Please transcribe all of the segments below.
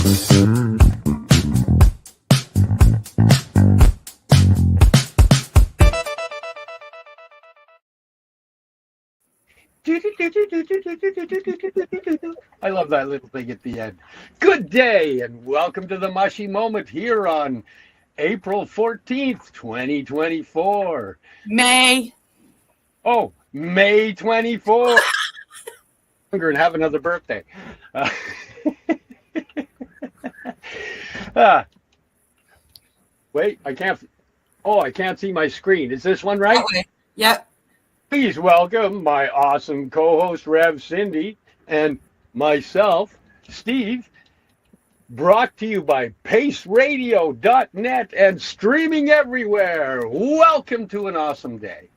I love that little thing at the end. Good day and welcome to the Mushy Moment here on April 14th, 2024. May. Oh, May 24th. And have another birthday. Wait, I can't see my screen. Is this one right? Okay. Yep. Please welcome my awesome co-host, Rev Cindy, and myself, Steve, brought to you by paceradio.net and streaming everywhere. Welcome to an awesome day.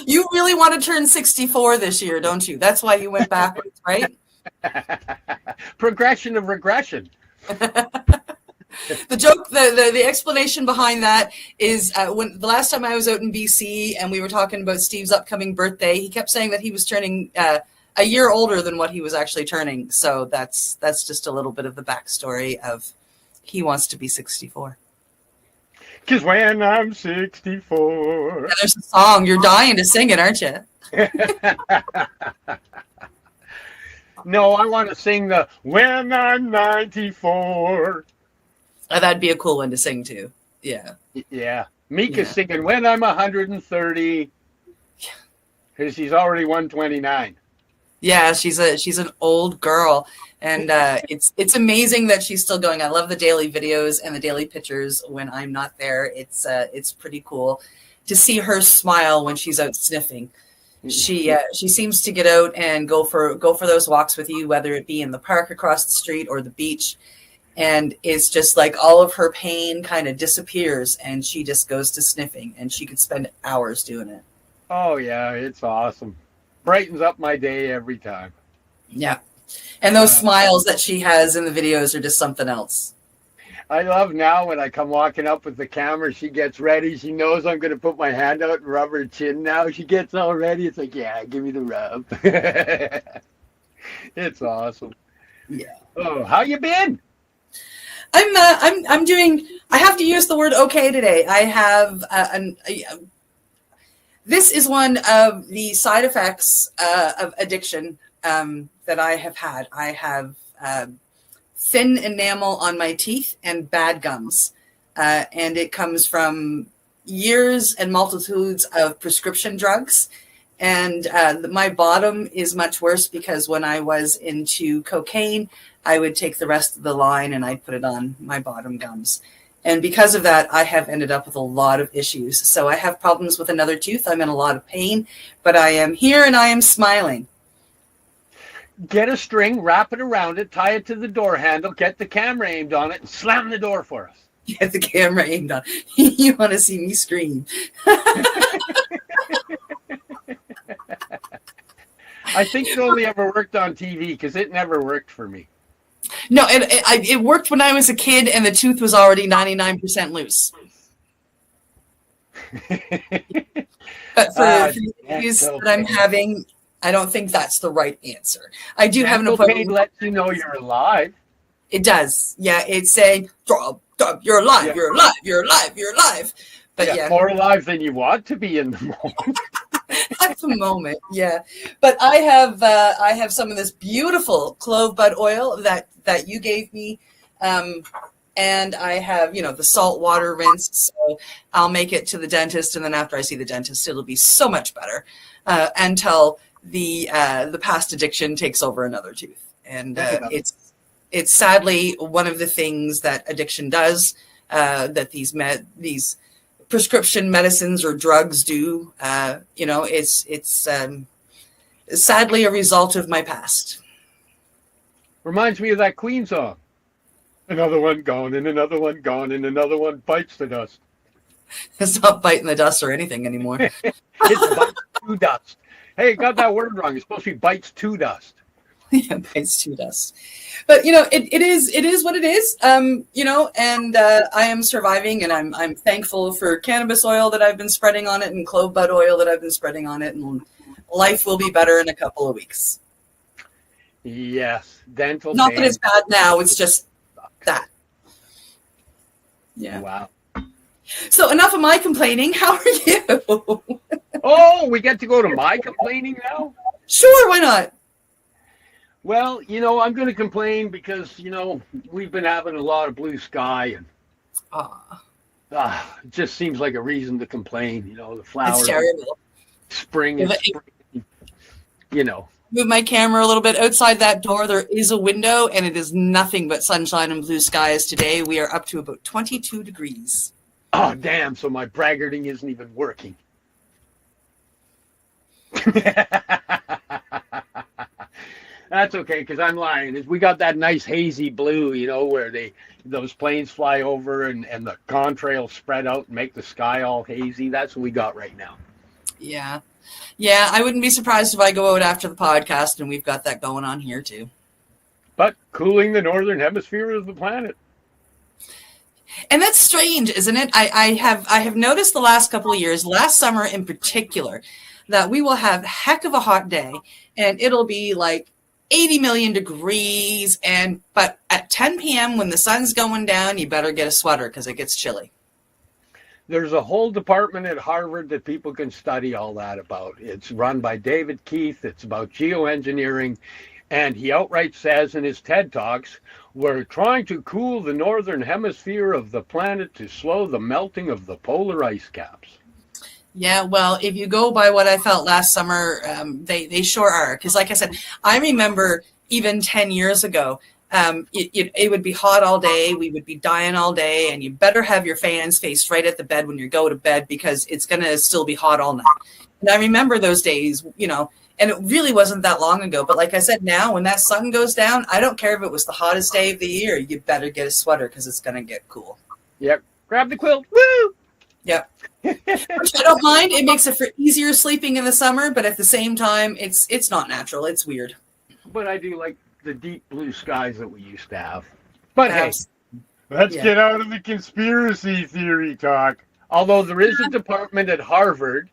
You really want to turn 64 this year, don't you? That's why you went backwards, right? Progression of regression. The joke, the explanation behind that is when the last time I was out in BC and we were talking about Steve's upcoming birthday, he kept saying that he was turning a year older than what he was actually turning. So that's just a little bit of the backstory of he wants to be 64. Because when I'm 64. Yeah, there's a song. You're dying to sing it, aren't you? No, I want to sing the When I'm 94. That'd be a cool one to sing too. Yeah. Yeah. Mika's singing When I'm 130. Because she's already 129. Yeah, she's an old girl. And it's amazing that she's still going. I love the daily videos and the daily pictures when I'm not there. It's pretty cool to see her smile when she's out sniffing. She seems to get out and go for those walks with you, whether it be in the park across the street or the beach. And it's just like all of her pain kind of disappears and she just goes to sniffing and she could spend hours doing it. Oh, yeah, it's awesome. Brightens up my day every time. Yeah. And those smiles that she has in the videos are just something else. I love now when I come walking up with the camera, she gets ready. She knows I'm going to put my hand out and rub her chin now. She gets all ready. It's like, yeah, give me the rub. It's awesome. Yeah. Oh, how you been? I'm doing. I have to use the word okay today. I have this is one of the side effects of addiction that I have had. I have thin enamel on my teeth and bad gums, and it comes from years and multitudes of prescription drugs. And my bottom is much worse because when I was into cocaine, I would take the rest of the line and I'd put it on my bottom gums. And because of that, I have ended up with a lot of issues. So I have problems with another tooth. I'm in a lot of pain, but I am here and I am smiling. Get a string, wrap it around it, tie it to the door handle, get the camera aimed on it, and slam the door for us. Get the camera aimed on. You want to see me scream. I think it only ever worked on TV because it never worked for me. No, it worked when I was a kid and the tooth was already 99% loose. But for the issues that I'm having, I don't think that's the right answer. I do have an appointment. It lets you know you're alive. It does. Yeah, it's saying, you're alive, you're alive, you're alive, you're alive. But yeah, more alive than you want to be in the moment. At the moment, yeah. But I have some of this beautiful clove bud oil that you gave me, and I have the salt water rinse. So I'll make it to the dentist, and then after I see the dentist, it'll be so much better until the past addiction takes over another tooth, and it's sadly one of the things that addiction does, that these prescription medicines or drugs do. It's sadly a result of my past. Reminds me of that Queen song. Another one gone and another one gone and another one bites the dust. It's not biting the dust or anything anymore. It's bites to dust. Hey, got that word wrong. It's supposed to be bites to dust. Yeah, bites to dust. But it is what it is. And I am surviving, and I'm thankful for cannabis oil that I've been spreading on it and clove bud oil that I've been spreading on it, and life will be better in a couple of weeks. Yes, dental Not that pain. it's bad now, it's just that. Yeah. Wow. So enough of my complaining. How are you? Oh, we get to go to my complaining now? Sure, why not? Well, I'm going to complain because, we've been having a lot of blue sky and Aw, it just seems like a reason to complain. The it's flowers, terrible. spring is spring, you know. Move my camera a little bit. Outside that door, there is a window, and it is nothing but sunshine and blue skies today. We are up to about 22 degrees. Oh, damn. So my braggarting isn't even working. That's okay, because I'm lying. We got that nice hazy blue, where those planes fly over and the contrails spread out and make the sky all hazy. That's what we got right now. Yeah. Yeah, I wouldn't be surprised if I go out after the podcast and we've got that going on here too. But cooling the northern hemisphere of the planet. And that's strange, isn't it? I have noticed the last couple of years, last summer in particular, that we will have a heck of a hot day and it'll be like 80 million degrees. But at 10 p.m. when the sun's going down, you better get a sweater because it gets chilly. There's a whole department at Harvard that people can study all that about. It's run by David Keith. It's about geoengineering. And he outright says in his TED Talks, we're trying to cool the northern hemisphere of the planet to slow the melting of the polar ice caps. Yeah, well, if you go by what I felt last summer, they sure are. Because like I said, I remember even 10 years ago, it would be hot all day. We would be dying all day. And you better have your fans faced right at the bed when you go to bed because it's going to still be hot all night. And I remember those days, and it really wasn't that long ago. But like I said, now when that sun goes down, I don't care if it was the hottest day of the year. You better get a sweater because it's going to get cool. Yep. Grab the quilt. Woo! Yep. Which I don't mind. It makes it for easier sleeping in the summer, but at the same time, it's not natural. It's weird. But I do like the deep blue skies that we used to have. But hey, Let's get out of the conspiracy theory talk. although there is a department at Harvard,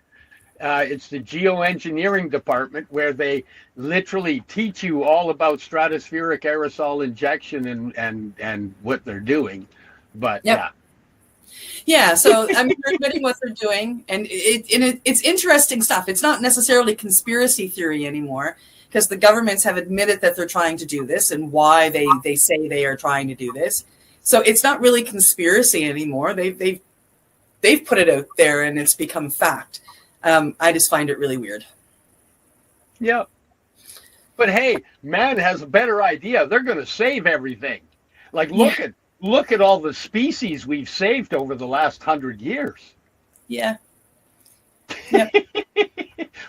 it's the geoengineering department where they literally teach you all about stratospheric aerosol injection and what they're doing. But Yep. Yeah, so I mean, they're admitting what they're doing, and it's interesting stuff. It's not necessarily conspiracy theory anymore, because the governments have admitted that they're trying to do this and why they say they are trying to do this. So it's not really conspiracy anymore. They've put it out there, and it's become fact. I just find it really weird. Yeah. But hey, man has a better idea. They're going to save everything. Like, look at all the species we've saved over the last 100 years. Yeah.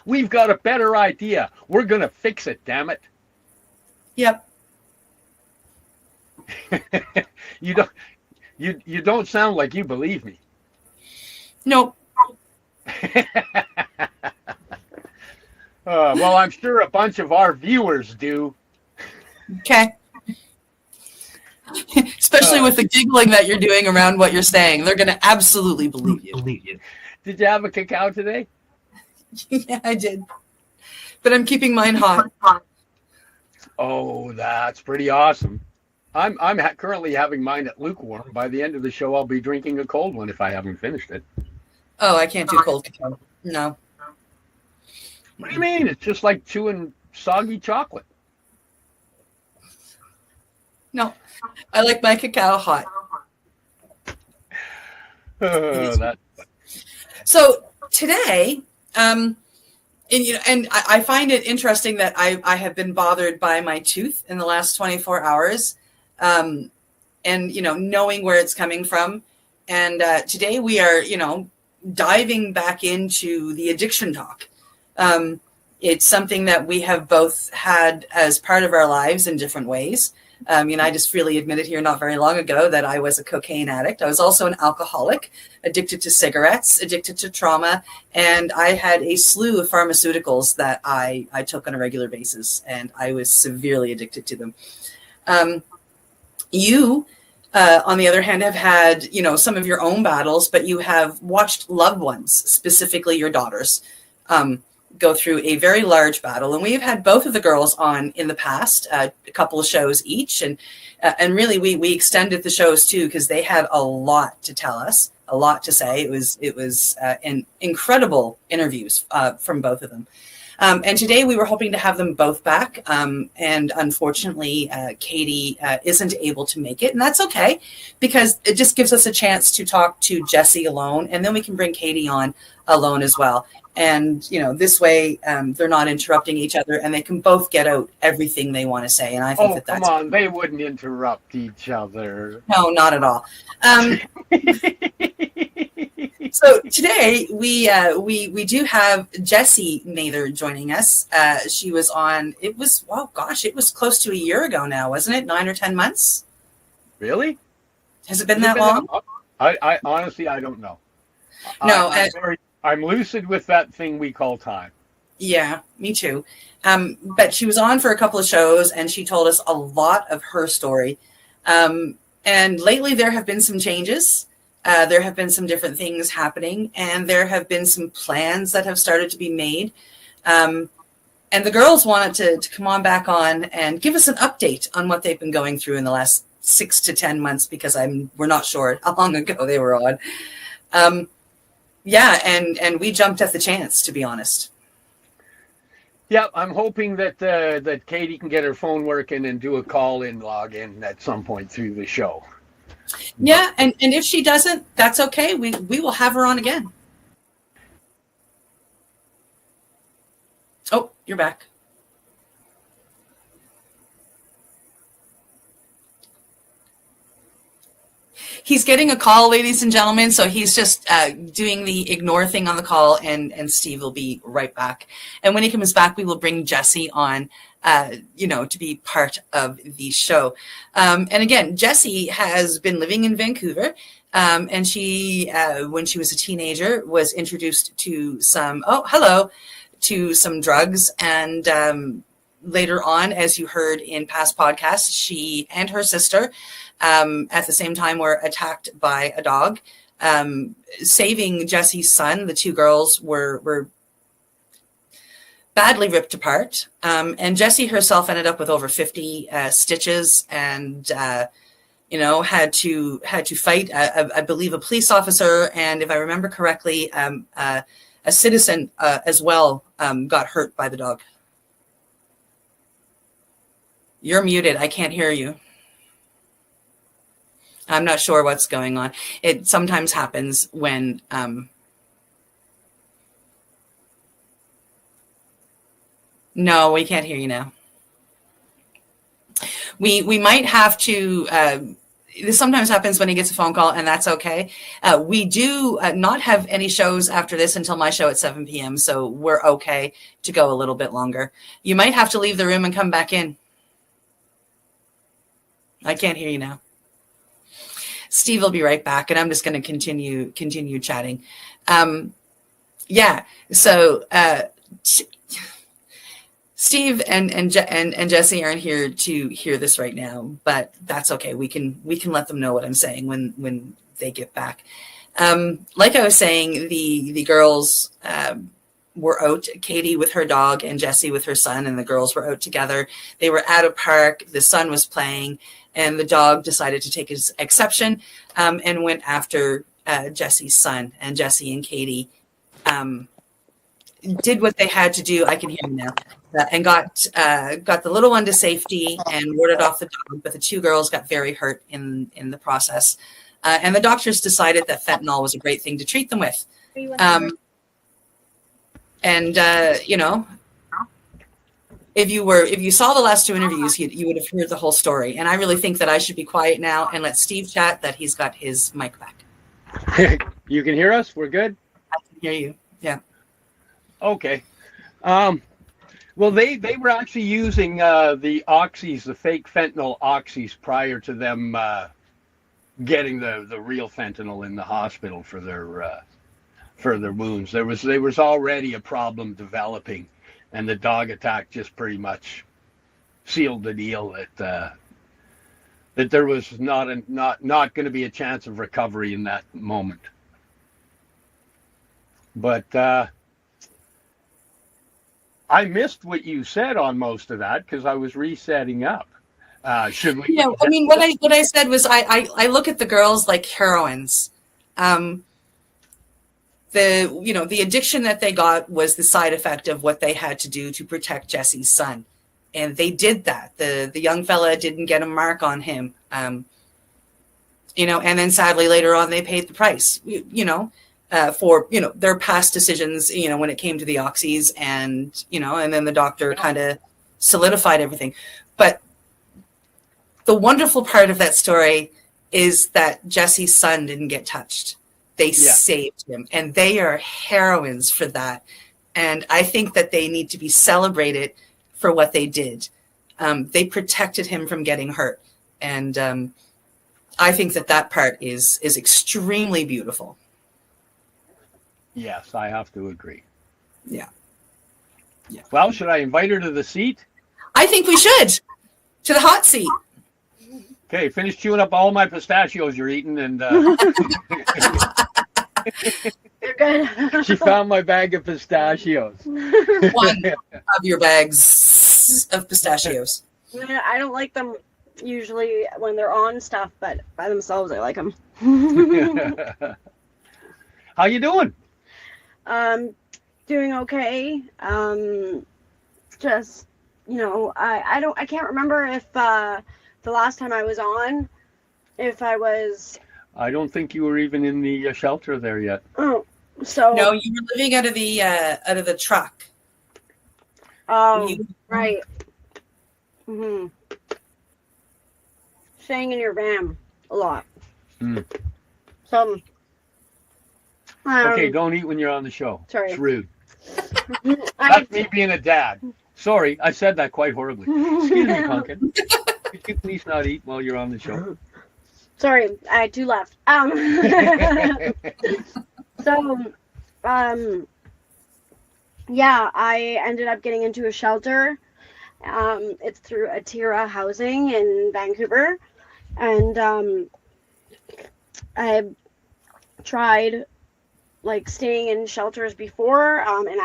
We've got a better idea. We're going to fix it, damn it. Yep. You don't sound like you believe me. Nope. Well, I'm sure a bunch of our viewers do. Okay. Especially with the giggling that you're doing around what you're saying. They're going to absolutely believe you. Did you have a cacao today? Yeah, I did. But I'm keeping mine hot. Oh, that's pretty awesome. I'm currently having mine at lukewarm. By the end of the show, I'll be drinking a cold one if I haven't finished it. Oh, I can't do cold cacao. No. What do you mean? It's just like chewing soggy chocolate. No. I like my cacao hot. So today, and I find it interesting that I have been bothered by my tooth in the last 24 hours, and knowing where it's coming from. And today we are, diving back into the addiction talk. It's something that we have both had as part of our lives in different ways. I just freely admitted here not very long ago that I was a cocaine addict. I was also an alcoholic, addicted to cigarettes, addicted to trauma, and I had a slew of pharmaceuticals that I took on a regular basis, and I was severely addicted to them. You, on the other hand, have had, some of your own battles, but you have watched loved ones, specifically your daughters, go through a very large battle. And we've had both of the girls on in the past, a couple of shows each. And really we extended the shows too, because they had a lot to tell us, a lot to say. It was an incredible interviews from both of them. And today we were hoping to have them both back. And unfortunately, Katie isn't able to make it. And that's okay, because it just gives us a chance to talk to Jessie alone. And then we can bring Katie on alone as well. And, you know, this way they're not interrupting each other, and they can both get out everything they want to say. And I think that's... come on. They wouldn't interrupt each other. No, not at all. So today we do have Jessie Mather joining us. She was on, it was close to a year ago now, wasn't it? 9 or 10 months? Really? Has it been that long? I honestly, I don't know. No. I'm lucid with that thing we call time. Yeah, me too. But she was on for a couple of shows, and she told us a lot of her story. And lately there have been some changes. There have been some different things happening, and there have been some plans that have started to be made. And the girls wanted to come on back on and give us an update on what they've been going through in the last 6 to 10 months, because we're not sure how long ago they were on. Yeah, and we jumped at the chance, to be honest. Yeah, I'm hoping that Katie can get her phone working and do a call-in log-in at some point through the show. Yeah, and if she doesn't, that's okay. We will have her on again. Oh, you're back. He's getting a call, ladies and gentlemen, so he's just doing the ignore thing on the call, and Steve will be right back. And when he comes back, we will bring Jessie on, to be part of the show. And again, Jessie has been living in Vancouver, and she, when she was a teenager, was introduced to some drugs. And later on, as you heard in past podcasts, she and her sister at the same time were attacked by a dog. Saving Jessie's son, the two girls were badly ripped apart. And Jessie herself ended up with over 50 stitches, and had to fight, I believe, a police officer, and if I remember correctly, a citizen as well got hurt by the dog. You're muted. I can't hear you. I'm not sure what's going on. It sometimes happens when no, we can't hear you now. We might have to this sometimes happens when he gets a phone call, and that's okay. We do not have any shows after this until my show at 7 p.m., so we're okay to go a little bit longer. You might have to leave the room and come back in. I can't hear you now. Steve will be right back, and I'm just going to continue chatting. So Steve and Jessie aren't here to hear this right now, but that's okay. We can let them know what I'm saying when they get back. Like I was saying, the girls were out, Katie with her dog and Jessie with her son, and the girls were out together. They were at a park. The son was playing, and the dog decided to take his exception and went after Jessie's son. And Jessie and Katie did what they had to do. I can hear you now. And got the little one to safety and warded off the dog, but the two girls got very hurt in the process. And the doctors decided that fentanyl was a great thing to treat them with. If you saw the last two interviews, you would have heard the whole story. And I really think that I should be quiet now and let Steve chat, that he's got his mic back. You can hear us? We're good? I can hear you. Yeah. Okay. Well, they were actually using the oxys, the fake fentanyl oxys, prior to them getting the real fentanyl in the hospital for their wounds. There was already a problem developing, and the dog attack just pretty much sealed the deal that there was not going to be a chance of recovery in that moment. But I missed what you said on most of that because I was resetting up. Should we? Yeah, I mean, what I said was I look at the girls like heroines. The addiction that they got was the side effect of what they had to do to protect Jesse's son, and they did that. The young fella didn't get a mark on him, and then sadly later on they paid the price, for their past decisions, when it came to the oxys, and and then the doctor kind of solidified everything. But the wonderful part of that story is that Jesse's son didn't get touched. They saved him, and they are heroines for that. And I think that they need to be celebrated for what they did. They protected him from getting hurt. And I think that part is extremely beautiful. Yes, I have to agree. Yeah. Well, should I invite her to the seat? I think we should. To the hot seat. Okay, finish chewing up all my pistachios you're eating, and You're good. she found my bag of pistachios. One of your bags of pistachios. I don't like them usually when they're on stuff, but by themselves, I like them. How you doing? Doing okay. Just I can't remember if the last time I was on, if I was. I don't think you were even in the shelter there yet. Oh, so no, you were living out of the truck. Oh, right. Mm-hmm. Staying in your van a lot. So. Okay, don't eat when you're on the show. Sorry. It's rude. That's me being a dad. Sorry, I said that quite horribly. Excuse me, Pumpkin. Could you please not eat while you're on the show? Sorry, I had two left. Yeah, I ended up getting into a shelter. It's through Atira Housing in Vancouver. And I tried staying in shelters before,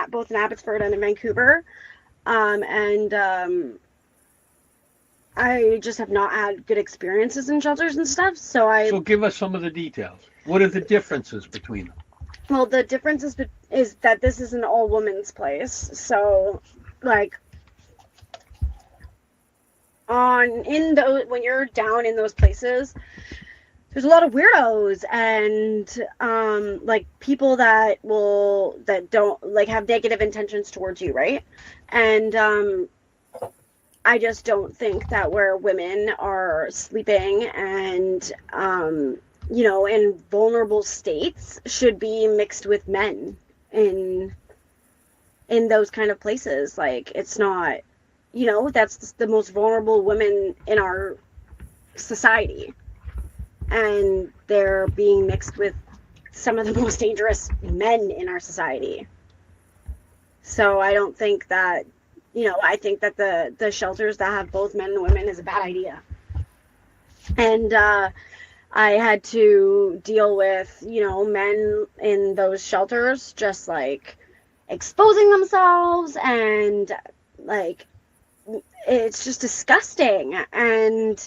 both in Abbotsford and in Vancouver. I just have not had good experiences in shelters and stuff. So give us some of the details. What are the differences between them? Well, the difference is that this is an all women's place. So when you're down in those places, there's a lot of weirdos and people that don't have negative intentions towards you, right? And I just don't think that where women are sleeping and in vulnerable states should be mixed with men in those kind of places. It's not, that's the most vulnerable women in our society. And they're being mixed with some of the most dangerous men in our society. So I don't think that, I think that the shelters that have both men and women is a bad idea. And I had to deal with, men in those shelters just exposing themselves, and it's just disgusting. And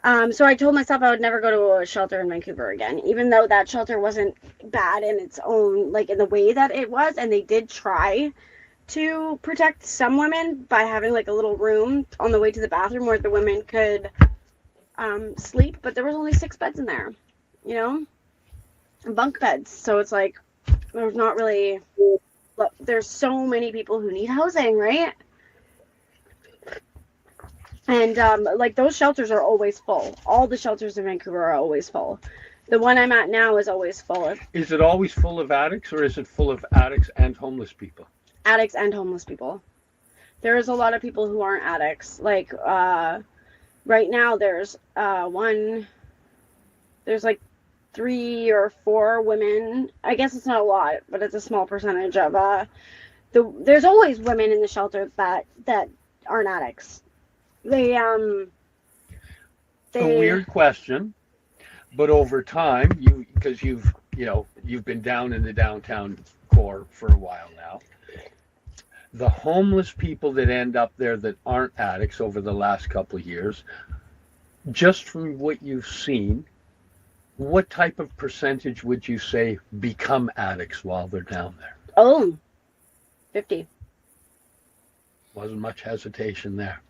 so I told myself I would never go to a shelter in Vancouver again, even though that shelter wasn't bad in its own, in the way that it was. And they did try to protect some women by having a little room on the way to the bathroom where the women could sleep, but there was only 6 beds in there, bunk beds. So it's there's not really, there's so many people who need housing, right? And those shelters are always full. All the shelters in Vancouver are always full. The one I'm at now is always full. Is it always full of addicts, or is it full of addicts and homeless people? Addicts and homeless people. There is a lot of people who aren't addicts. Right now there's 3 or 4 women. I guess it's not a lot, but it's a small percentage of there's always women in the shelter that aren't addicts. A weird question, but over time, because you've been down in the downtown core for a while now, the homeless people that end up there that aren't addicts over the last couple of years, just from what you've seen, what type of percentage would you say become addicts while they're down there? Oh, 50. Wasn't much hesitation there.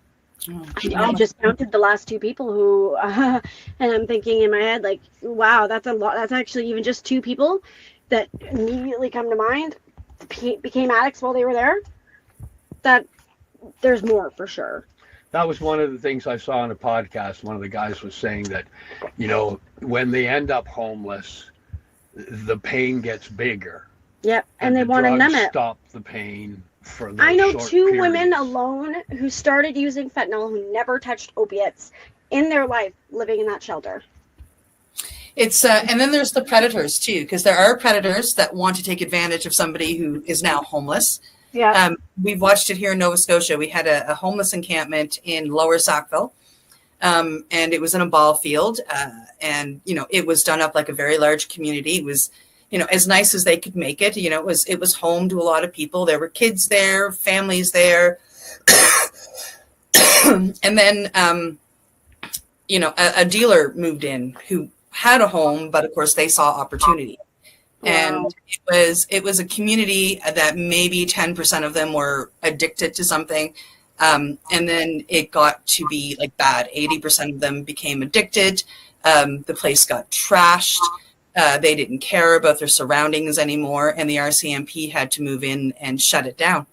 I just counted the last two people who, and I'm thinking in my head, like, wow, that's a lot. That's actually even just two people that immediately come to mind became addicts while they were there. That there's more for sure. That was one of the things I saw on a podcast. One of the guys was saying that, you know, when they end up homeless, the pain gets bigger. Yep, and they want to numb it. Stop the pain for those I know short two periods. women alone who started using fentanyl who never touched opiates in their life living in that shelter. It's and then there's the predators too, because there are predators that want to take advantage of somebody who is now homeless. Yeah. We've watched it here in Nova Scotia. We had a homeless encampment in Lower Sackville, and it was in a ball field, and you know it was done up like a very large community. It was, you know, as nice as they could make it. You know, it was home to a lot of people. There were kids there, families there, and then you know a dealer moved in who had a home, but of course they saw opportunity. Wow. And it was a community that maybe 10% of them were addicted to something. And then it got to be like bad. 80% of them became addicted. The place got trashed. They didn't care about their surroundings anymore. And the RCMP had to move in and shut it down.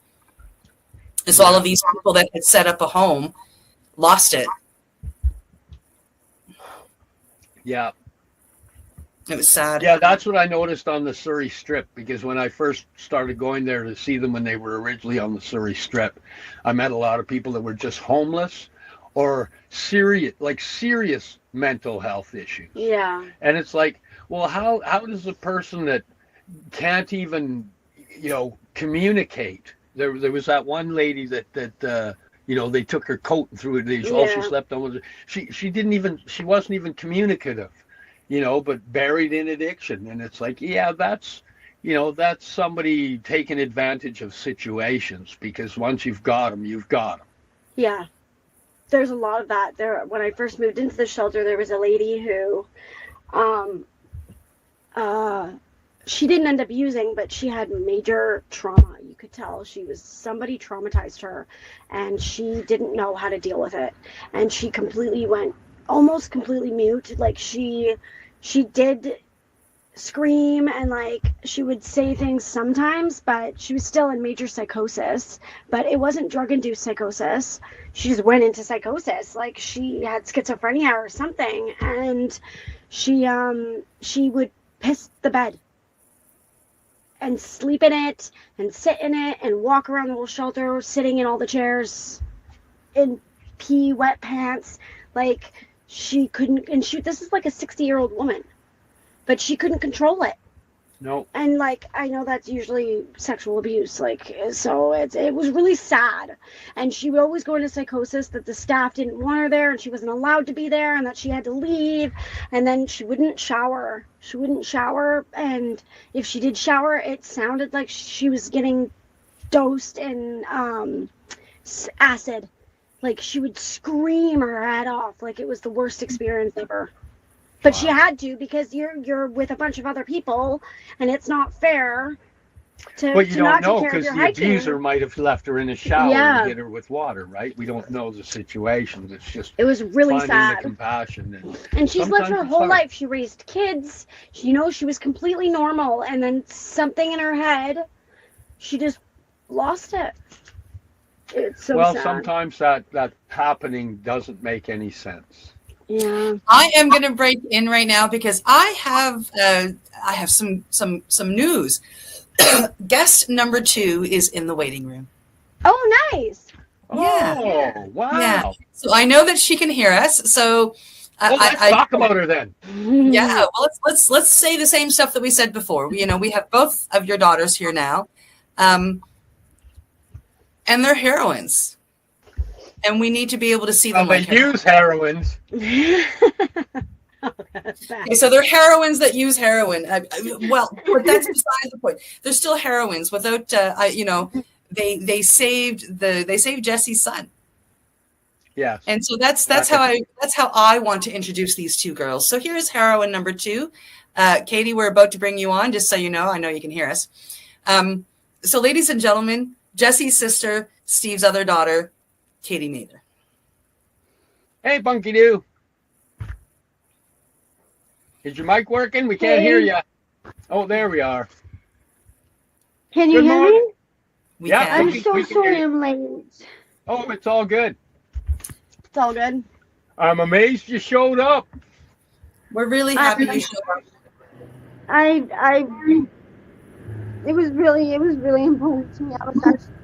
And so all of these people that had set up a home lost it. Yeah. It was sad. Yeah, that's what I noticed on the Surrey Strip, because when I first started going there to see them when they were originally on the Surrey Strip, I met a lot of people that were just homeless or serious mental health issues. Yeah. And it's like, well, how does a person that can't even, you know, communicate? There was that one lady that you know, they took her coat and threw it. All she slept on was she wasn't even communicative. You know, but buried in addiction. And it's like, yeah, that's somebody taking advantage of situations, because once you've got them, you've got them. Yeah. There's a lot of that. There, when I first moved into the shelter, there was a lady who, she didn't end up using, but she had major trauma. You could tell somebody traumatized her, and she didn't know how to deal with it. And she completely went almost completely mute. Like she did scream, and like she would say things sometimes, but she was still in major psychosis. But it wasn't drug-induced psychosis. She just went into psychosis, like she had schizophrenia or something. And she would piss the bed and sleep in it and sit in it and walk around the whole shelter sitting in all the chairs in pee wet pants. Like she couldn't, and this is like a 60-year-old woman, but she couldn't control it. No. And like, I know that's usually sexual abuse, like, so it was really sad. And she would always go into psychosis that the staff didn't want her there and she wasn't allowed to be there and that she had to leave. And then she wouldn't shower. And if she did shower, it sounded like she was getting dosed in acid. Like she would scream her head off. Like it was the worst experience ever. But wow. She had to, because you're with a bunch of other people, and it's not fair to. But you to don't not know, take care of because your the hygiene. abuser might have left her in a shower Yeah. and hit her with water, right? We don't know the situation. It's just It was really finding sad. the compassion. And she's lived her sometimes it's whole hard. life. She raised kids. She was completely normal, and then something in her head, she just lost it. It's so Well, sad. sometimes that happening doesn't make any sense. Yeah. I am going to break in right now because I have some news. Guest number 2 is in the waiting room. Oh, nice. Yeah. Oh, wow. Yeah. So I know that she can hear us. So Let's talk about her then. Yeah. Well, let's say the same stuff that we said before. You know, we have both of your daughters here now, and they're heroines. And we need to be able to see them. They use heroines. Oh, that's bad. Okay, so they're heroines that use heroin. Well, but that's beside the point. They're still heroines without, they saved Jesse's son. Yes. And so that's how I want to introduce these two girls. So here's heroine number 2. Katie, we're about to bring you on, just so you know. I know you can hear us. So ladies and gentlemen, Jesse's sister, Steve's other daughter, Katie Mather. Hey, Bunky Doo. Is your mic working? We can't hear you. Oh, there we are. Can you Good hear morning. me? We Yeah, can. I'm we so can hear sorry you. I'm late. Oh, it's all good. It's all good. I'm amazed you showed up. We're really happy you showed up. It was really important to me. I was actually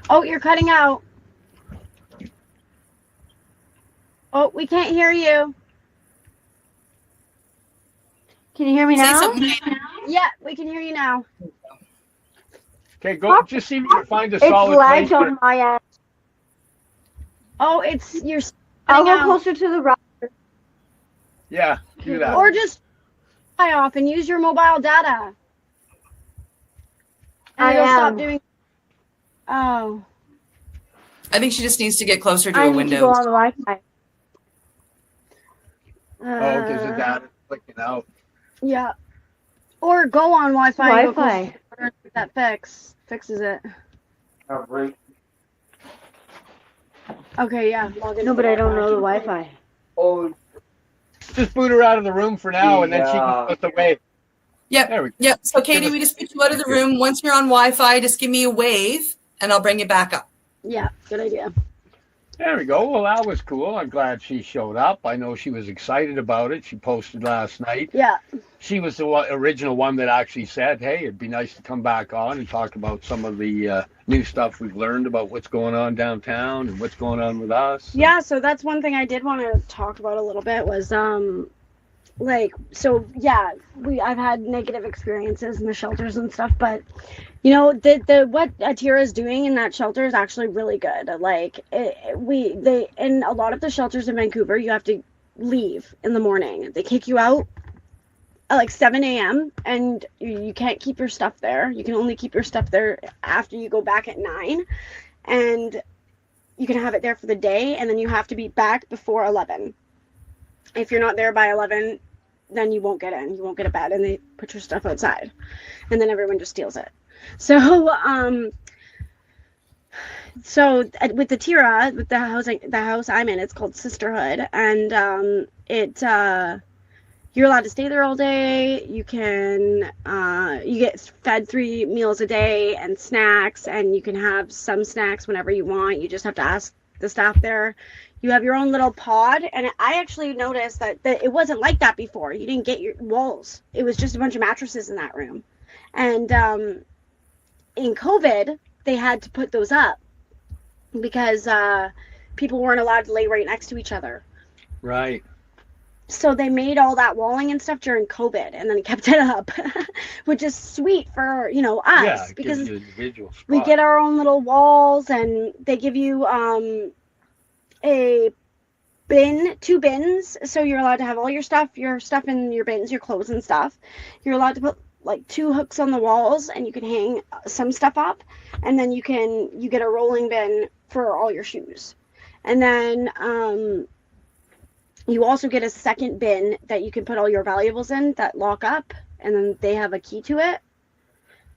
Oh, you're cutting out. Oh, we can't hear you. Can you hear me Say now? something. Yeah, we can hear you now. Okay, go. Just see if you can find a It's solid lagged place. on my end. Oh, you're I'll cutting go out. closer to the router. Yeah, do that. Or just fly off and use your mobile data. And I it'll stop am. doing. Oh, I think she just needs to get closer to I a need window. to go on the Wi-Fi. Oh, because the data clicking out. Yeah. Or go on Wi-Fi. and go Wi-Fi. closer to that fixes it. Okay, yeah. Log into No, but the I don't know the Wi-Fi. Wi-Fi. Oh, Just boot her out of the room for now, and then she can put away. Yep. There we go. Yep. So Katie, we just put you out of the room. Once you're on Wi-Fi, just give me a wave and I'll bring you back up. Yeah, good idea. There we go. Well, that was cool. I'm glad she showed up. I know she was excited about it. She posted last night. Yeah. She was the original one that actually said, hey, it'd be nice to come back on and talk about some of the new stuff we've learned about what's going on downtown and what's going on with us. Yeah, so that's one thing I did want to talk about a little bit was I've had negative experiences in the shelters and stuff, but you know, the what Atira is doing in that shelter is actually really good. Like in a lot of the shelters in Vancouver, you have to leave in the morning. They kick you out at like 7 a.m. and you can't keep your stuff there. You can only keep your stuff there after you go back at 9, and you can have it there for the day, and then you have to be back before 11. If you're not there by 11, then you won't get in. You won't get a bed, and they put your stuff outside, and then everyone just steals it. So, with the Tira, with the house I'm in, it's called Sisterhood, and you're allowed to stay there all day. You can you get fed 3 meals a day and snacks, and you can have some snacks whenever you want. You just have to ask the staff there. You have your own little pod, and I actually noticed that it wasn't like that before. You didn't get your walls. It was just a bunch of mattresses in that room. And in COVID, they had to put those up because people weren't allowed to lay right next to each other. Right. So they made all that walling and stuff during COVID, and then kept it up, which is sweet for, us, Yeah, it because gives you individual we spot. get our own little walls, and they give you a bin, 2 bins. So you're allowed to have all your stuff in your bins, your clothes and stuff. You're allowed to put like 2 hooks on the walls, and you can hang some stuff up, and then you get a rolling bin for all your shoes. And then you also get a second bin that you can put all your valuables in that lock up, and then they have a key to it.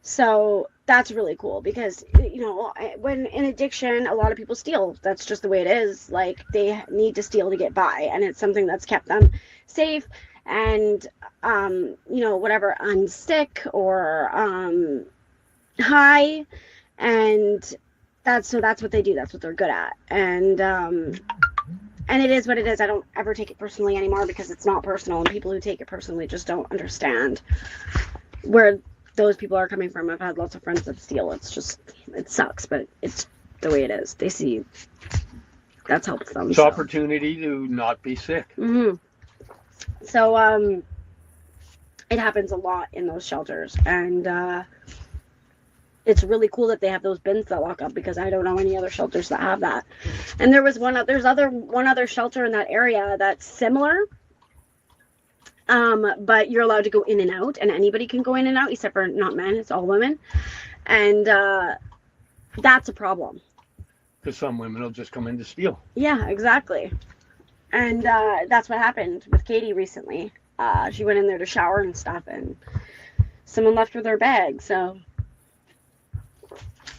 So that's really cool because, when in addiction, a lot of people steal. That's just the way it is. Like, they need to steal to get by, and it's something that's kept them safe and, whatever, unsick or high. And that's what they do. That's what they're good at. And it is what it is. I don't ever take it personally anymore because it's not personal, and people who take it personally just don't understand where those people are coming from. I've had lots of friends that steal. It sucks, but it's the way it is. They see that's helps them. It's opportunity to not be sick. Mm-hmm. So it happens a lot in those shelters, and it's really cool that they have those bins that lock up because I don't know any other shelters that have that. And there's one other shelter in that area that's similar. But you're allowed to go in and out, and anybody can go in and out except for not men. It's all women. And that's a problem. Because some women will just come in to steal. Yeah, exactly. And that's what happened with Katie recently. She went in there to shower and stuff, and someone left with her bag. So,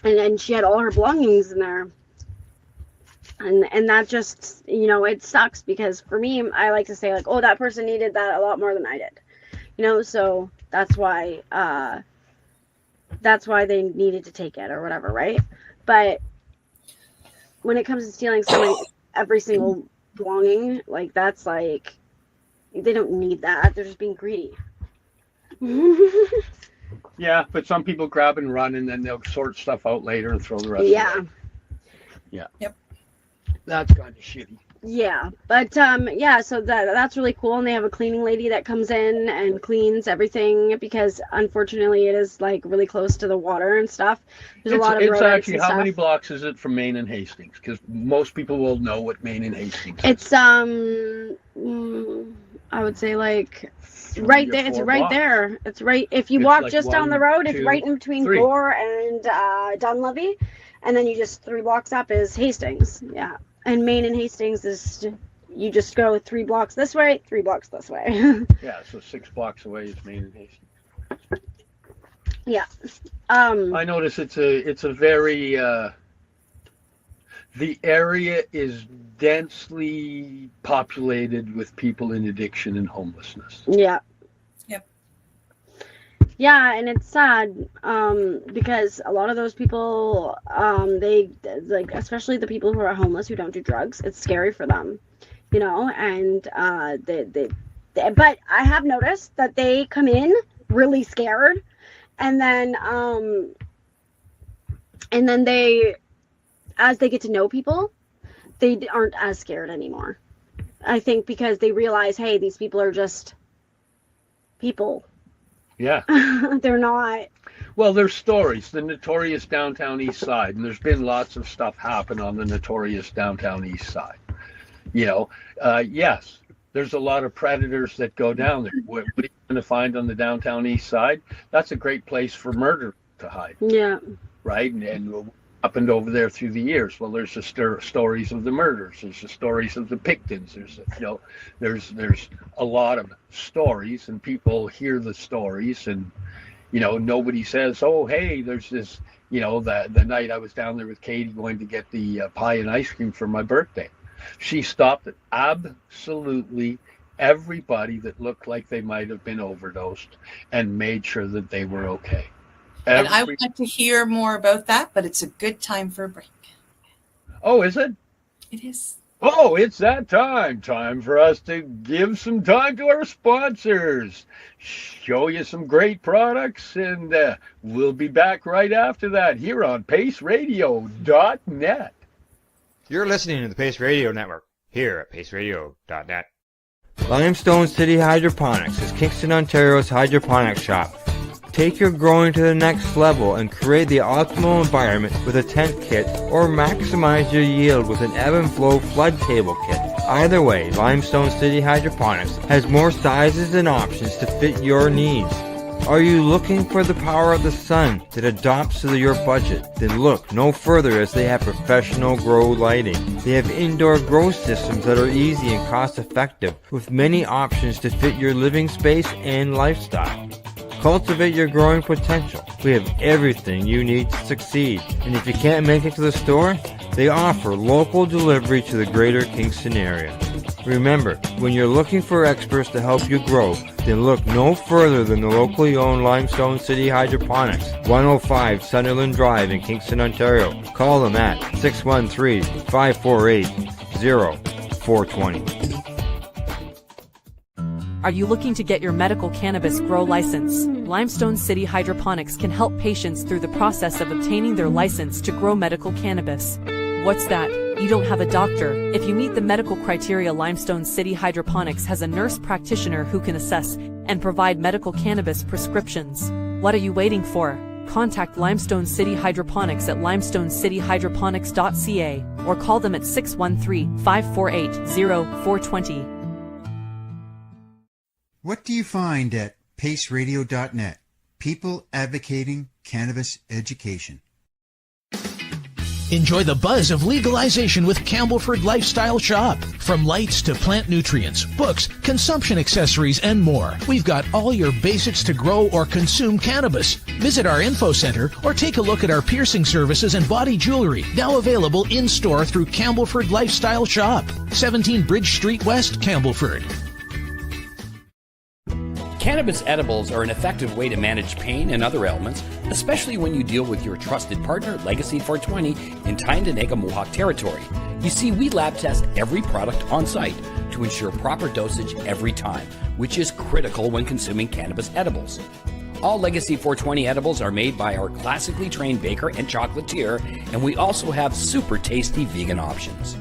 and she had all her belongings in there. And that just, you know, it sucks, because for me, I like to say, like, oh, that person needed that a lot more than I did. You know, so that's why they needed to take it or whatever, right? But when it comes to stealing every single belonging, like, that's like, they don't need that. They're just being greedy. Yeah, but some people grab and run, and then they'll sort stuff out later and throw the rest Yeah. away. Yeah. Yep. That's kind of shitty. Yeah, but yeah, so that's really cool, and they have a cleaning lady that comes in and cleans everything, because unfortunately it is like really close to the water and stuff. There's a lot of It's rodents actually, and how stuff. many blocks is it from Maine and Hastings? Because most people will know what Maine and Hastings is. It's I would say like right there. It's right there. It's right. If you It's walk like just down the 1, road, it's 2, right in between 3. Gore and Dunlevy, and then you just 3 blocks up is Hastings. Yeah, and Maine and Hastings is you just go 3 blocks this way, 3 blocks this way. Yeah, so 6 blocks away is Maine and Hastings. Yeah. I notice it's a very the area is densely populated with people in addiction and homelessness. Yeah. Yep. Yeah, and it's sad because a lot of those people, they like, especially the people who are homeless who don't do drugs. It's scary for them, you know. And but I have noticed that they come in really scared, and then they, as they get to know people, they aren't as scared anymore. I think because they realize, hey, these people are just people. Yeah. They're not. Well, there's stories, the notorious downtown east side, and there's been lots of stuff happen on the notorious downtown east side. You know, yes, there's a lot of predators that go down there. What are you going to find on the downtown east side? That's a great place for murder to hide, Yeah. right? And what happened over there through the years? Well, there's the stories of the murders. There's the stories of the Pictons. There's, you know, there's a lot of stories, and people hear the stories, and you know, nobody says, oh, hey, there's this, you know, the night I was down there with Katie going to get the pie and ice cream for my birthday. She stopped at absolutely everybody that looked like they might have been overdosed and made sure that they were okay. And I would like to hear more about that, but it's a good time for a break. Oh, is it? It is. Oh, it's that time. Time for us to give some time to our sponsors, show you some great products, and we'll be back right after that here on paceradio.net. You're listening to the Pace Radio Network here at paceradio.net. Limestone City Hydroponics is Kingston, Ontario's hydroponics shop. Take your growing to the next level and create the optimal environment with a tent kit, or maximize your yield with an ebb and flow flood table kit. Either way, Limestone City Hydroponics has more sizes and options to fit your needs. Are you looking for the power of the sun that adapts to your budget? Then look no further, as they have professional grow lighting. They have indoor grow systems that are easy and cost effective, with many options to fit your living space and lifestyle. Cultivate your growing potential. We have everything you need to succeed. And if you can't make it to the store, they offer local delivery to the greater Kingston area. Remember, when you're looking for experts to help you grow, then look no further than the locally owned Limestone City Hydroponics, 105 Sunderland Drive in Kingston, Ontario. Call them at 613-548-0420. Are you looking to get your medical cannabis grow license? Limestone City Hydroponics can help patients through the process of obtaining their license to grow medical cannabis. What's that? You don't have a doctor. If you meet the medical criteria, Limestone City Hydroponics has a nurse practitioner who can assess and provide medical cannabis prescriptions. What are you waiting for? Contact Limestone City Hydroponics at limestonecityhydroponics.ca or call them at 613-548-0420. What do you find at paceradio.net? People advocating cannabis education. Enjoy the buzz of legalization with Campbellford Lifestyle Shop. From lights to plant nutrients, books, consumption accessories, and more. We've got all your basics to grow or consume cannabis. Visit our info center or take a look at our piercing services and body jewelry, now available in-store through Campbellford Lifestyle Shop. 17 Bridge Street West, Campbellford. Cannabis edibles are an effective way to manage pain and other ailments, especially when you deal with your trusted partner, Legacy 420, in Tyendinaga Mohawk territory. You see, we lab test every product on site to ensure proper dosage every time, which is critical when consuming cannabis edibles. All Legacy 420 edibles are made by our classically trained baker and chocolatier, and we also have super tasty vegan options.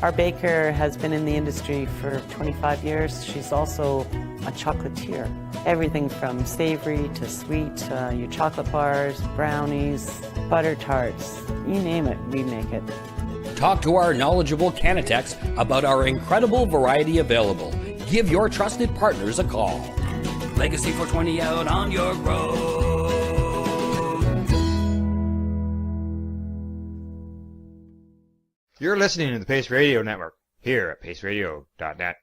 Our baker has been in the industry for 25 years. She's also a chocolatier. Everything from savory to sweet, your chocolate bars, brownies, butter tarts, you name it, we make it. Talk to our knowledgeable Cannatex about our incredible variety available. Give your trusted partners a call. Legacy 420 out on your road. You're listening to the Pace Radio Network here at paceradio.net.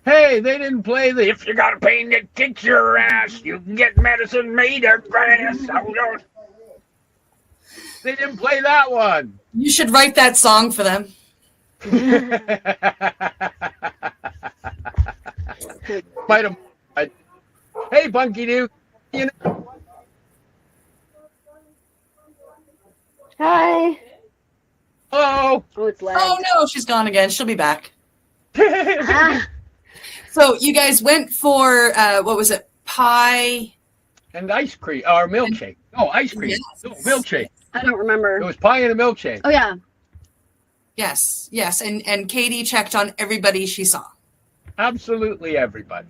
Hey, they didn't play the "If you got a pain that kicks your ass, you can get medicine made of grass." They didn't play that one. You should write that song for them. Might have. Hey, Bunky Duke. You know. Hi. Hello. Oh, it's loud. Oh no, she's gone again. She'll be back. Ah, So you guys went for what was it? Pie And ice cream or milkshake. No, ice cream. Yes. No, milkshake. I don't remember. It was pie and a milkshake. Oh yeah. Yes, yes. And Katie checked on everybody she saw. Absolutely everybody.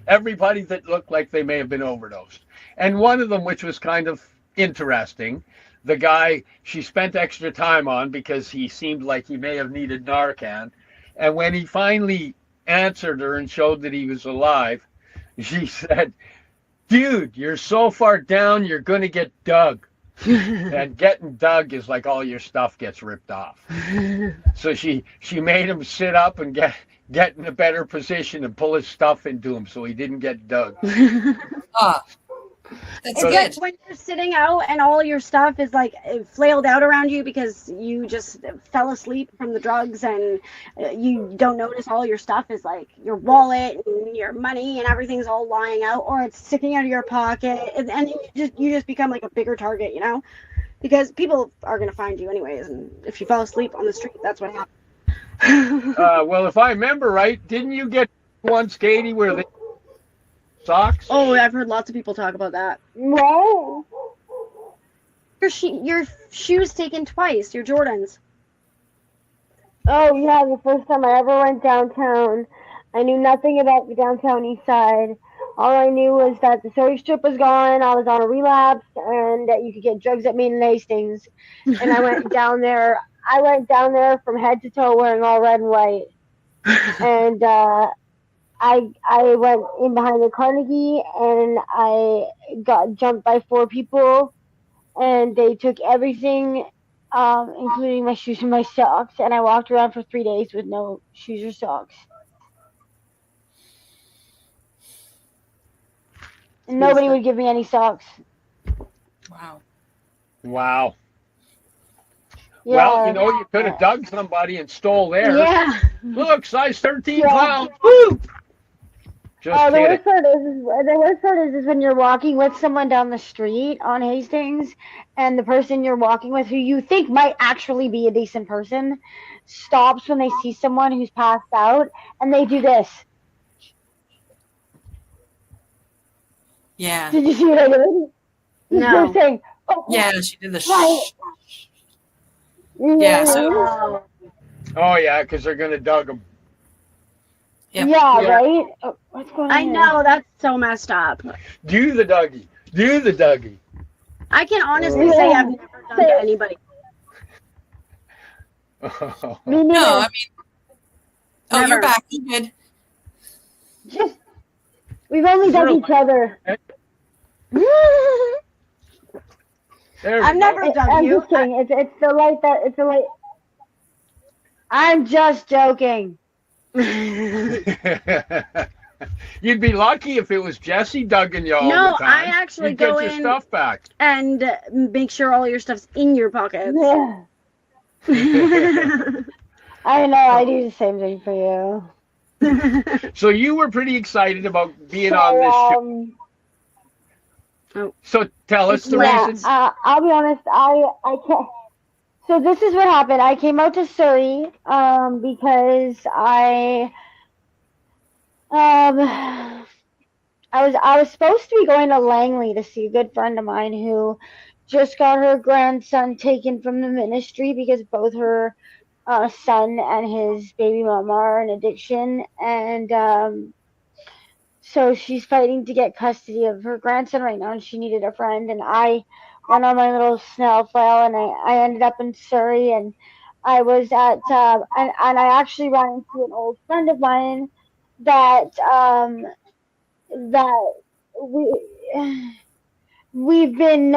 Everybody that looked like they may have been overdosed. And one of them, which was kind of interesting, the guy she spent extra time on because he seemed like he may have needed Narcan. And when he finally answered her and showed that he was alive, she said, "Dude, you're so far down, you're going to get dug." And getting dug is like all your stuff gets ripped off. So she made him sit up and get in a better position and pull his stuff into him so he didn't get dug. Ah, that's It's good. like when you're sitting out and all your stuff is like flailed out around you because you just fell asleep from the drugs and you don't notice all your stuff is like your wallet and your money and everything's all lying out or it's sticking out of your pocket and you just become like a bigger target, you know, because people are going to find you anyways. And if you fall asleep on the street, that's what happens. Well, if I remember right, didn't you get once, Katie, where they socks? Oh, I've heard lots of people talk about that. No. Your shoes taken twice, your Jordans. Oh yeah, the first time I ever went downtown, I knew nothing about the downtown east side. All I knew was that the soda strip was gone, I was on a relapse, and that you could get drugs at Main and Hastings. And I went down there. I went down there from head to toe wearing all red and white. And I went in behind the Carnegie and I got jumped by 4 people and they took everything, including my shoes and my socks, and I walked around for 3 days with no shoes or socks. And nobody would give me any socks. Wow. Wow. Yeah. Well, you know, you could have dug somebody and stole theirs. Yeah. Look, size 13 Yeah. clowns. Woo! Just Oh, the kidding. worst part is when you're walking with someone down the street on Hastings, and the person you're walking with, who you think might actually be a decent person, stops when they see someone who's passed out, and they do this. Yeah. Did you see what I did? No. They're saying, oh, Yeah, she did the right. Yeah, so Oh, yeah, because they're going to dug them. Yep. Yeah, Yeah. right? Oh, what's going on I here? know, that's so messed up. Do the Dougie. Do the Dougie. I can honestly say I've never done to anybody. Me neither. no, I mean, oh, you're Never. back. You good? Just, we've only done Zero. each other. There we I've go. never dug I'm you. just kidding. It's the light that it's the light. I'm just joking. You'd be lucky if it was Jesse dugging you all No, the time. I actually You'd go get your in- stuff back. And make sure all your stuff's in your pockets. Yeah. I know. I do the same thing for you. So you were pretty excited about being So, on this show. So tell us the yeah, reasons. I'll be honest. I can't. So this is what happened. I came out to Surrey because I was supposed to be going to Langley to see a good friend of mine who just got her grandson taken from the ministry because both her son and his baby mama are in addiction, and so she's fighting to get custody of her grandson right now, and she needed a friend, and I went on my little snail file, and I ended up in Surrey, and I was at and I actually ran into an old friend of mine that we've been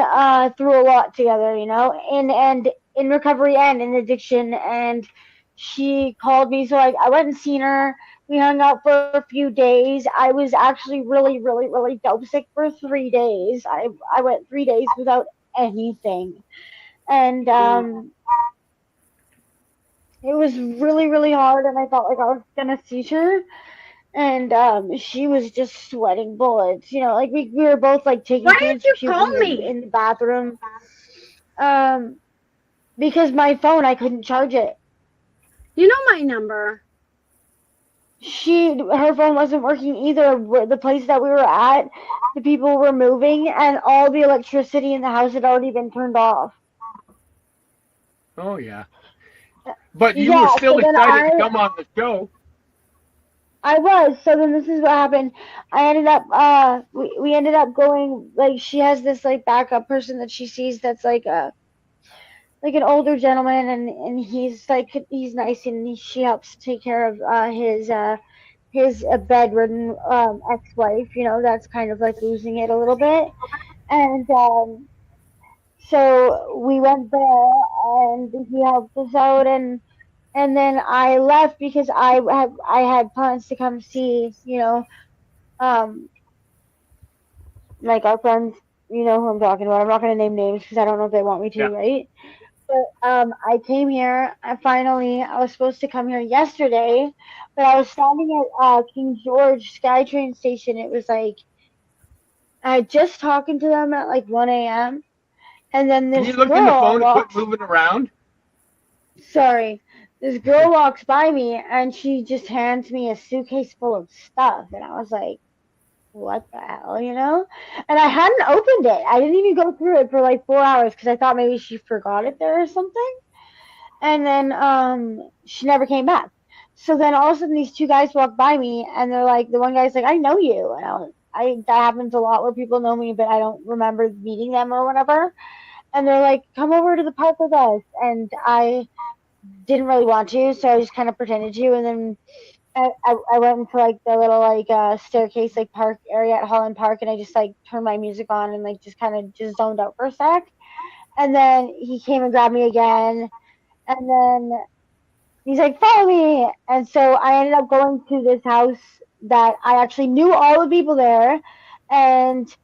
through a lot together, you know, and in recovery and in addiction, and she called me, so I went and seen her. We hung out for a few days. I was actually really, really, really dope sick for 3 days. I went 3 days without anything, and it was really, really hard, and I felt like I was gonna seizure. And she was just sweating bullets, you know, like we were both like taking Why turns did you call puking me? in the bathroom. Because my phone, I couldn't charge it. You know my number. Her phone wasn't working either. The place that we were at, the people were moving, and all the electricity in the house had already been turned off. Oh yeah. But you Yeah, were still so then excited to come on the show. I was. So then this is what happened. I ended up we ended up going, like, she has this like backup person that she sees that's like an older gentleman, and he's nice, and she helps take care of his bedridden ex-wife, you know, that's kind of like losing it a little bit. And so we went there, and he helped us out, and then I left because I had plans to come see, you know, like our friends, you know who I'm talking about. I'm not going to name names because I don't know if they want me to, right? But I came here. I was supposed to come here yesterday, but I was standing at King George SkyTrain station. It was like, I just talking to them at like 1 a.m. And then this Can you look girl in the phone and walks, quit moving around? Sorry. This girl walks by me, and she just hands me a suitcase full of stuff. And I was like, what the hell, you know? And I hadn't opened it. I didn't even go through it for like 4 hours because I thought maybe she forgot it there or something. And then she never came back. So then all of a sudden these two guys walk by me, and they're like, the one guy's like, I know you. And that happens a lot where people know me, but I don't remember meeting them or whatever. And they're like, come over to the park with us. And I didn't really want to, so I just kind of pretended to. And then I went into like the little like staircase like park area at Holland Park, and I just like turned my music on and like just kind of just zoned out for a sec. And then he came and grabbed me again, and then he's like, follow me. And so I ended up going to this house that I actually knew all the people there, and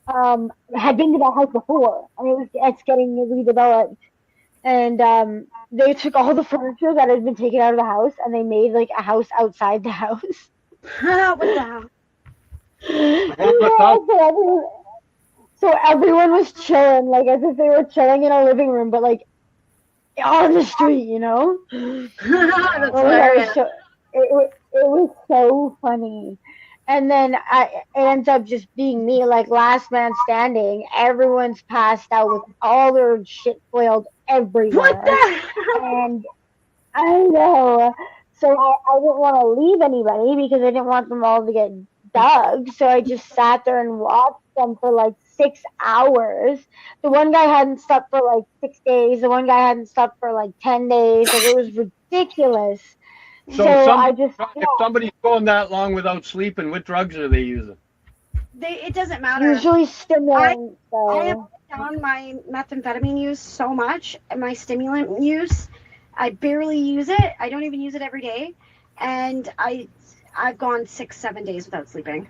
had been to that house before, and it's getting redeveloped. And they took all the furniture that had been taken out of the house, and they made like a house outside the house. What the hell? Yeah, so everyone was chilling, like as if they were chilling in a living room, but like on the street, you know? That's hilarious. It was so funny. And then it ends up just being me, like last man standing. Everyone's passed out with all their shit flailed everywhere. What the hell? And I know. So I didn't want to leave anybody because I didn't want them all to get dug. So I just sat there and watched them for like 6 hours. The one guy hadn't slept for like 6 days. The one guy hadn't slept for like 10 days. Like, it was ridiculous. So if somebody's going that long without sleeping, what drugs are they using? it doesn't matter. Usually stimulants, I have though. cut down my methamphetamine use so much, and my stimulant use. I barely use it. I don't even use it every day, and I've gone 6-7 days without sleeping.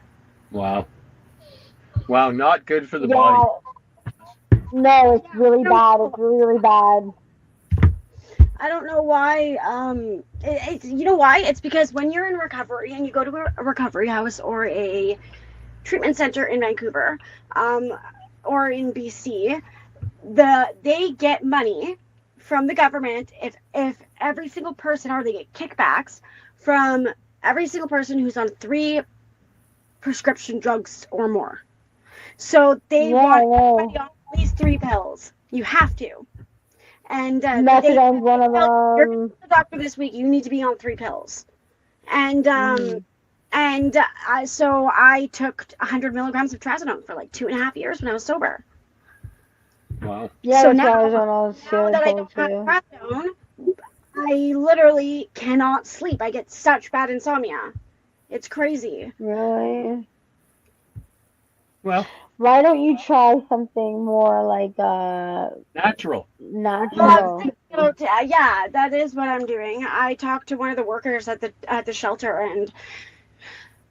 Wow. Wow, not good for the body. No, it's really bad. It's really, really bad. I don't know why. You know why? It's because when you're in recovery and you go to a recovery house or a treatment center in Vancouver, or in BC, they get money from the government if every single person, or they get kickbacks from every single person who's on 3 prescription drugs or more. So they want everybody on at least 3 pills. You have to. And methadone's one of you're them. the doctor this week. You need to be on 3 pills. And so I took 100 milligrams of trazodone for like 2.5 years when I was sober. Wow. Yeah, So that's now- what I was on. I was Now feeling that I cold don't have too. trazodone, I literally cannot sleep. I get such bad insomnia. It's crazy. Really? Well, Why don't you try something more like natural. natural? Yeah, that is what I'm doing. I talked to one of the workers at the shelter, and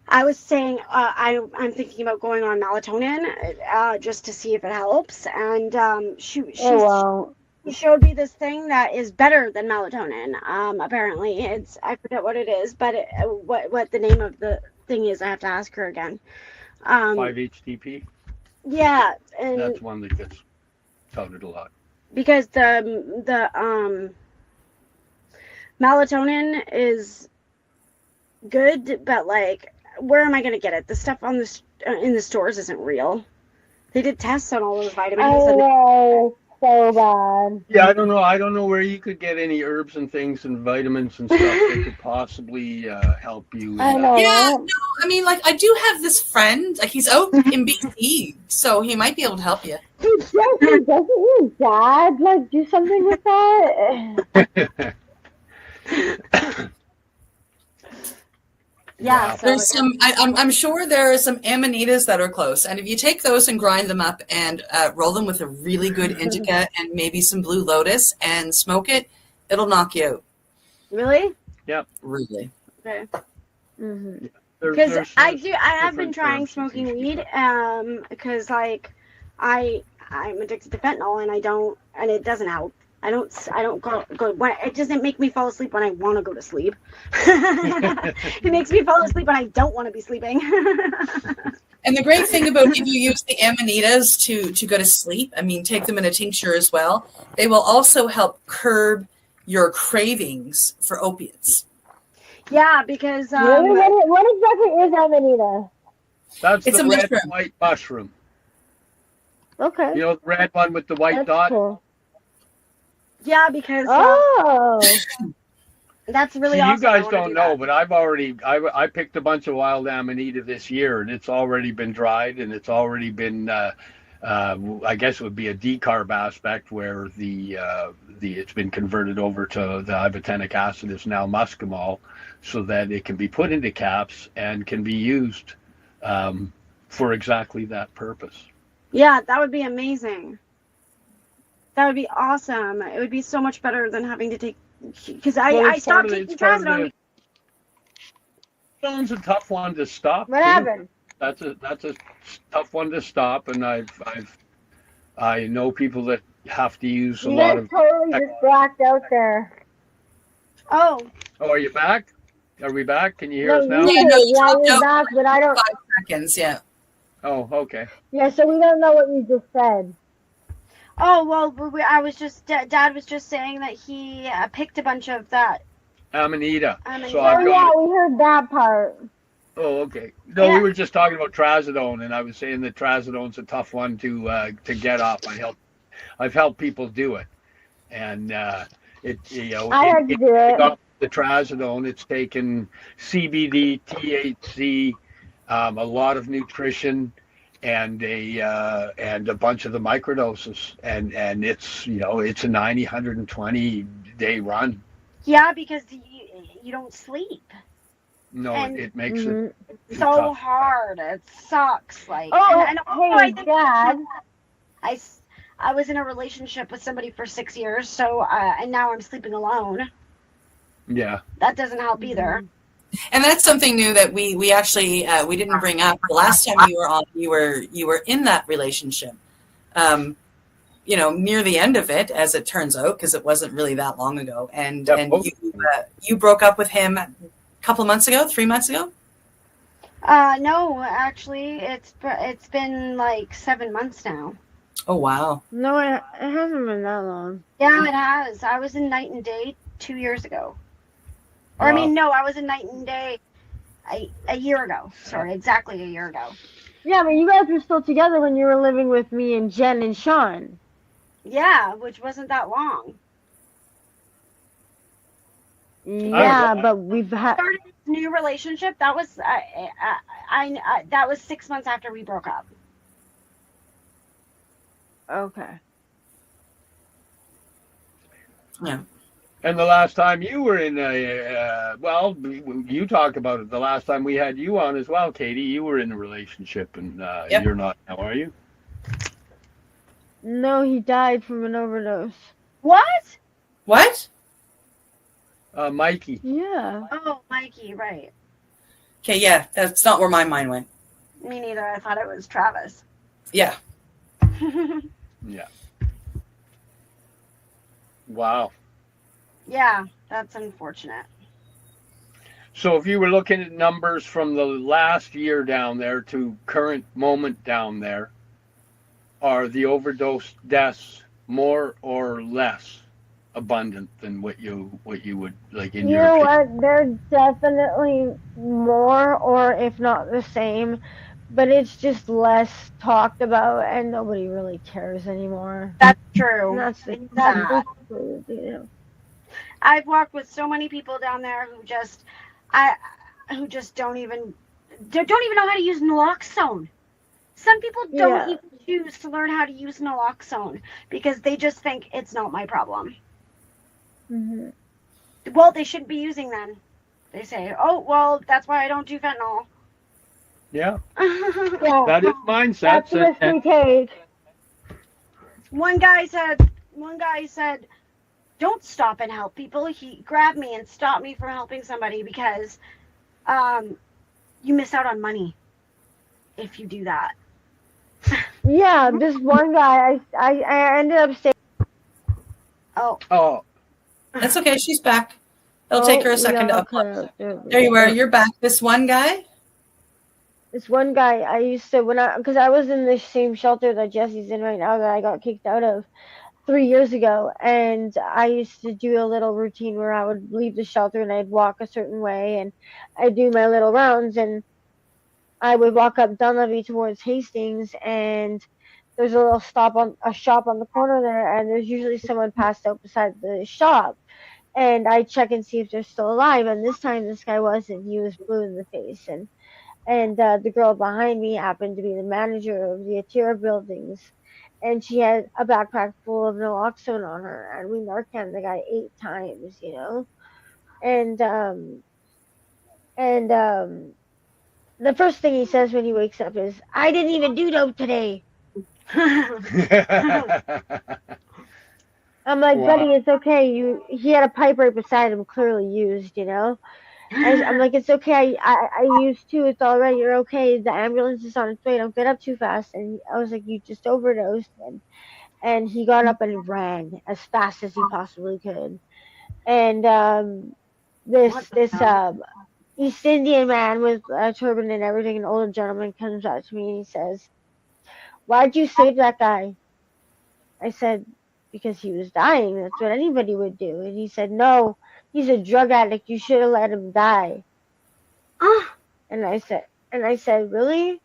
I was saying I'm thinking about going on melatonin just to see if it helps. And she showed me this thing that is better than melatonin. Apparently, I forget what it is, but what the name of the thing is. I have to ask her again. 5-HTP. Yeah, and That's one that gets touted a lot. because the melatonin is good, but like, where am I gonna get it? The stuff on in the stores isn't real. They did tests on all those vitamins. I know, so bad. Yeah, I don't know. I don't know where you could get any herbs and things and vitamins and stuff that could possibly help you. I know. Yeah, no, I mean, like, I do have this friend, like, he's out in BC, so he might be able to help you. Hey, Jesse, doesn't your dad like do something with that? Yeah, so There's some. I'm sure there are some amanitas that are close, and if you take those and grind them up and roll them with a really good indica and maybe some blue lotus and smoke it, it'll knock you out. really? Yep. Really. Okay. Mm-hmm. Because I have been different herbs trying and smoking things. weed, because like I'm addicted to fentanyl and it doesn't help. I don't go when it doesn't make me fall asleep when I want to go to sleep. It makes me fall asleep when I don't want to be sleeping. And the great thing about if you use the amanitas to go to sleep, I mean, take them in a tincture as well, they will also help curb your cravings for opiates. Yeah, because Really? What exactly is Amanita? That's It's the a red mushroom. and white mushroom. Okay. You know, the red one with the white That's dot? cool. yeah, because Oh. that's really See, awesome. you guys I wanna don't do know, that. but I picked a bunch of wild amanita this year, and it's already been dried, and it's already been, I guess it would be a decarb aspect where it's been converted over to the ibotenic acid is now muscimol, so that it can be put into caps and can be used for exactly that purpose. Yeah, that would be amazing. That would be awesome. It would be so much better than having to take, because Well, I it's part stopped of the- taking it's part of trazodone. Trazodone. It's a tough one to stop. What too. happened? That's a tough one to stop, and I know people that have to use a You lot guys of. totally just blacked out there. Oh, Oh, are you back? Are we back? Can you hear No, us now? you Yeah, did. no, you Yeah, dropped you're out back, but I don't. 5 seconds, yeah. Oh, okay. Yeah, so we don't know what you just said. oh well. I was just Dad was just saying that he picked a bunch of that. Amanita. Amanita. So Oh I've yeah, got. we heard that part. Oh, okay. No, Yeah. we were just talking about trazodone, and I was saying that trazodone's a tough one to get off. I've helped people do it, and I had to do it. got the trazodone. It's taken CBD, THC, a lot of nutrition, and a bunch of the microdoses, and it's it's a 90, 120 day run. Yeah, because you don't sleep. No, And- it makes it so tough. hard. It sucks. Like, Oh, and hey, I think Dad. I was in a relationship with somebody for 6 years, so and now I'm sleeping alone. Yeah. That doesn't help either. And that's something new that we actually we didn't bring up. The last time you were on, you were in that relationship. Near the end of it, as it turns out, because it wasn't really that long ago. And you broke up with him a couple months ago, 3 months ago. No, actually, it's been like 7 months now. Oh wow! No, it hasn't been that long. Yeah, it has. I was in Night and Day 2 years ago. Or I mean, no, I was in Night and Day a year ago. Sorry, exactly a year ago. Yeah, but you guys were still together when you were living with me and Jen and Sean. Yeah, which wasn't that long. Yeah, but we've had Started this new relationship. That was that was 6 months after we broke up. okay. Yeah. And the last time you were in you talk about it. The last time we had you on as well, Katie, you were in a relationship, and Yep. You're not now, are you? No, he died from an overdose. What? What? Mikey. Yeah. Oh, Mikey, right. Okay, yeah, that's not where my mind went. Me neither. I thought it was Travis. Yeah. Yeah. Wow. Yeah, that's unfortunate. So if you were looking at numbers from the last year down there to current moment down there, are the overdose deaths more or less abundant than what you would like in You your know opinion? what? They're definitely more, or if not the same, but it's just less talked about, and nobody really cares anymore. That's true. And that's It's that's sad. the truth, you know. I've walked with so many people down there who just don't even know how to use naloxone. Some people don't Yeah. even choose to learn how to use naloxone because they just think it's not my problem. Mhm. Well, they shouldn't be using then. They say, "Oh, well, that's why I don't do fentanyl." Yeah. Yeah. That is mindsets. That's the risk we take. One guy said, "Don't stop and help people." He grabbed me and stopped me from helping somebody because you miss out on money if you do that. Yeah, this one guy, I ended up staying. Oh, That's okay. She's back. It'll take her a second to upload. upload. There you are. You're back. This one guy? This one guy I used to, because I was in the same shelter that Jesse's in right now that I got kicked out of 3 years ago, and I used to do a little routine where I would leave the shelter and I'd walk a certain way, and I'd do my little rounds, and I would walk up Dunleavy towards Hastings, and there's a little shop on the corner there, and there's usually someone passed out beside the shop, and I check and see if they're still alive, and this time this guy wasn't. He was blue in the face, and the girl behind me happened to be the manager of the Atira buildings, and she had a backpack full of naloxone on her, and we Narcaned the guy 8 times, you know, and the first thing he says when he wakes up is, "I didn't even do dope today." I'm like, Wow. "Buddy, it's okay. He had a pipe right beside him, clearly used, you know." I'm like, "It's okay. I used too. It's all right. You're okay. The ambulance is on its way. Don't get up too fast." And I was like, "You just overdosed." And he got up and ran as fast as he possibly could. And this East Indian man with a turban and everything, an older gentleman, comes up to me and he says, "Why'd you save that guy?" I said, "Because he was dying. That's what anybody would do." And he said, "No, he's a drug addict. You should have let him die." And I said, "Really?"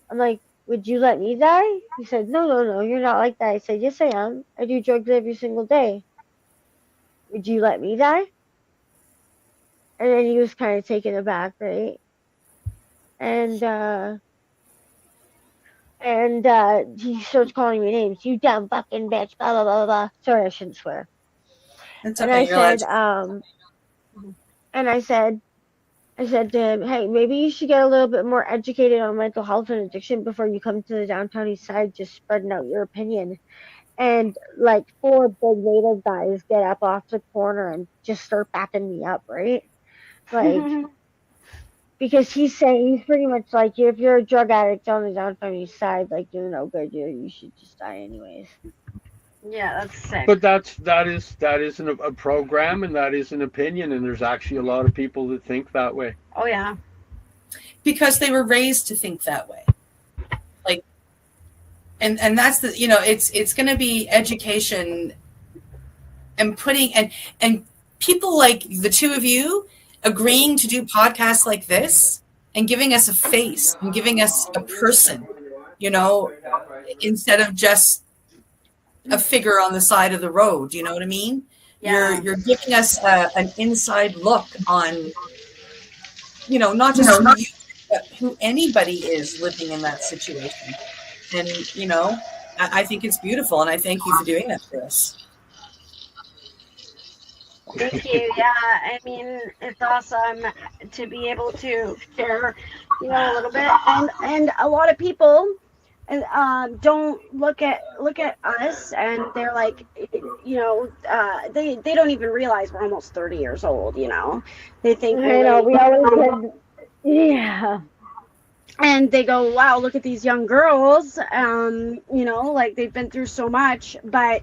I'm like, "Would you let me die?" He said, No, you're not like that." I said, "Yes, I am. I do drugs every single day. Would you let me die?" And then he was kind of taken aback, right? And he starts calling me names. "You dumb fucking bitch, blah, blah, blah, blah." Sorry, I shouldn't swear. It's And okay. I You're allowed said, to. I said to him, hey, maybe you should get a little bit more educated on mental health and addiction before you come to the downtown east side just spreading out your opinion. And like 4 big native guys get up off the corner and just start backing me up, right? Like, because he's saying, he's pretty much like, if you're a drug addict on the downtown east side, like, you're no good, you should just die anyways. Yeah, that's sick. But that is a program, and that is an opinion, and there's actually a lot of people that think that way. Oh yeah. Because they were raised to think that way. Like, and that's the, you know, it's going to be education and putting, and people like the two of you agreeing to do podcasts like this and giving us a face and giving us a person, you know, instead of just a figure on the side of the road. You know what I mean? Yeah. You're giving us an inside look on, you know, not just who you, but who anybody is living in that situation. And, you know, I think it's beautiful, and I thank you for doing that for us. Thank you. Yeah, I mean, it's awesome to be able to share, you know, a little bit, and a lot of people don't look at us, and they're like, you know, they don't even realize we're almost 30 years old. You know, they think I know, we always said, yeah. And they go, wow, look at these young girls. You know, like they've been through so much, but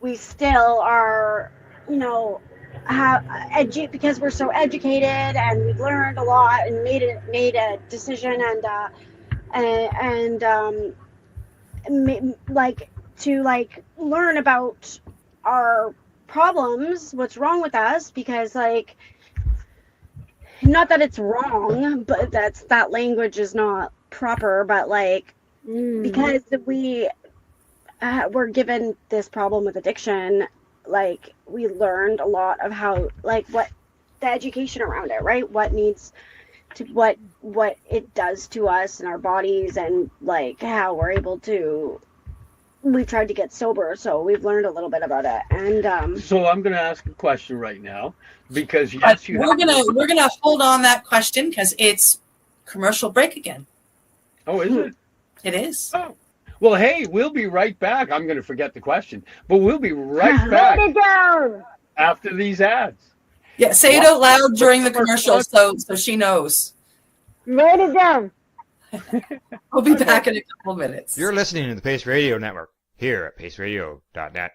we still are, you know, because we're so educated and we've learned a lot and made a decision and like to like learn about our problems, what's wrong with us, because like, not that it's wrong, but that language is not proper, but like, because we were given this problem with addiction, like we learned a lot of how, like, what the education around it, right? What needs to, what it does to us and our bodies, and like how we're able to, we've tried to get sober, so we've learned a little bit about it. And so I'm going to ask a question right now, because yes, we're gonna hold on that question because it's commercial break again. Oh, is it? It is. Oh. Well, hey, we'll be right back. I'm going to forget the question, but we'll be right back Write it down. after these ads. Yeah, say it out loud during the commercial so she knows. Write it down. We'll be back in a couple of minutes. You're listening to the Pace Radio Network here at paceradio.net.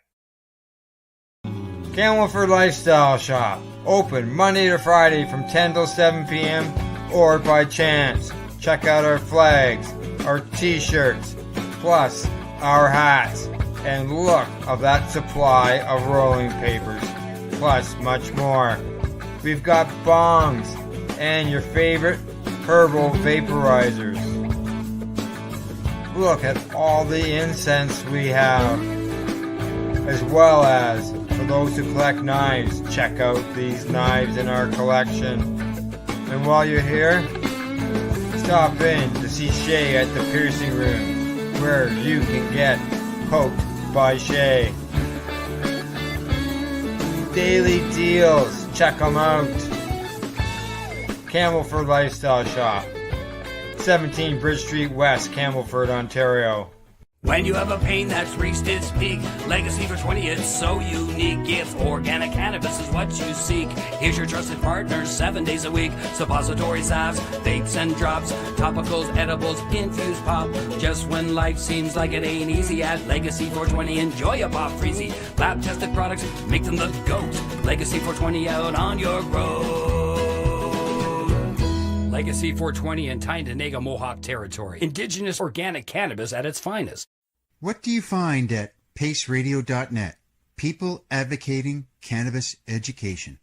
Camelford Lifestyle Shop, open Monday to Friday from 10 till 7 p.m. or by chance. Check out our flags, our t-shirts, plus our hats, and look of that supply of rolling papers, plus much more. We've got bongs and your favorite herbal vaporizers. Look at all the incense we have, as well as for those who collect knives, check out these knives in our collection. And while you're here, stop in to see Shay at the piercing room, where you can get poked by Shay. Daily deals, check them out. Camelford Lifestyle Shop, 17 Bridge Street West, Camelford, Ontario. When you have a pain that's reached its peak, Legacy for 20, it's so unique. If organic cannabis is what you seek, here's your trusted partner 7 days a week. Suppository salves, vapes and drops, topicals, edibles, infused pop. Just when life seems like it ain't easy, at Legacy 420, enjoy a pop freezy. Lab tested products, make them the GOAT. Legacy 420 out on your road. Legacy 420 in Tyendinaga Mohawk territory. Indigenous organic cannabis at its finest. What do you find at paceradio.net? People advocating cannabis education.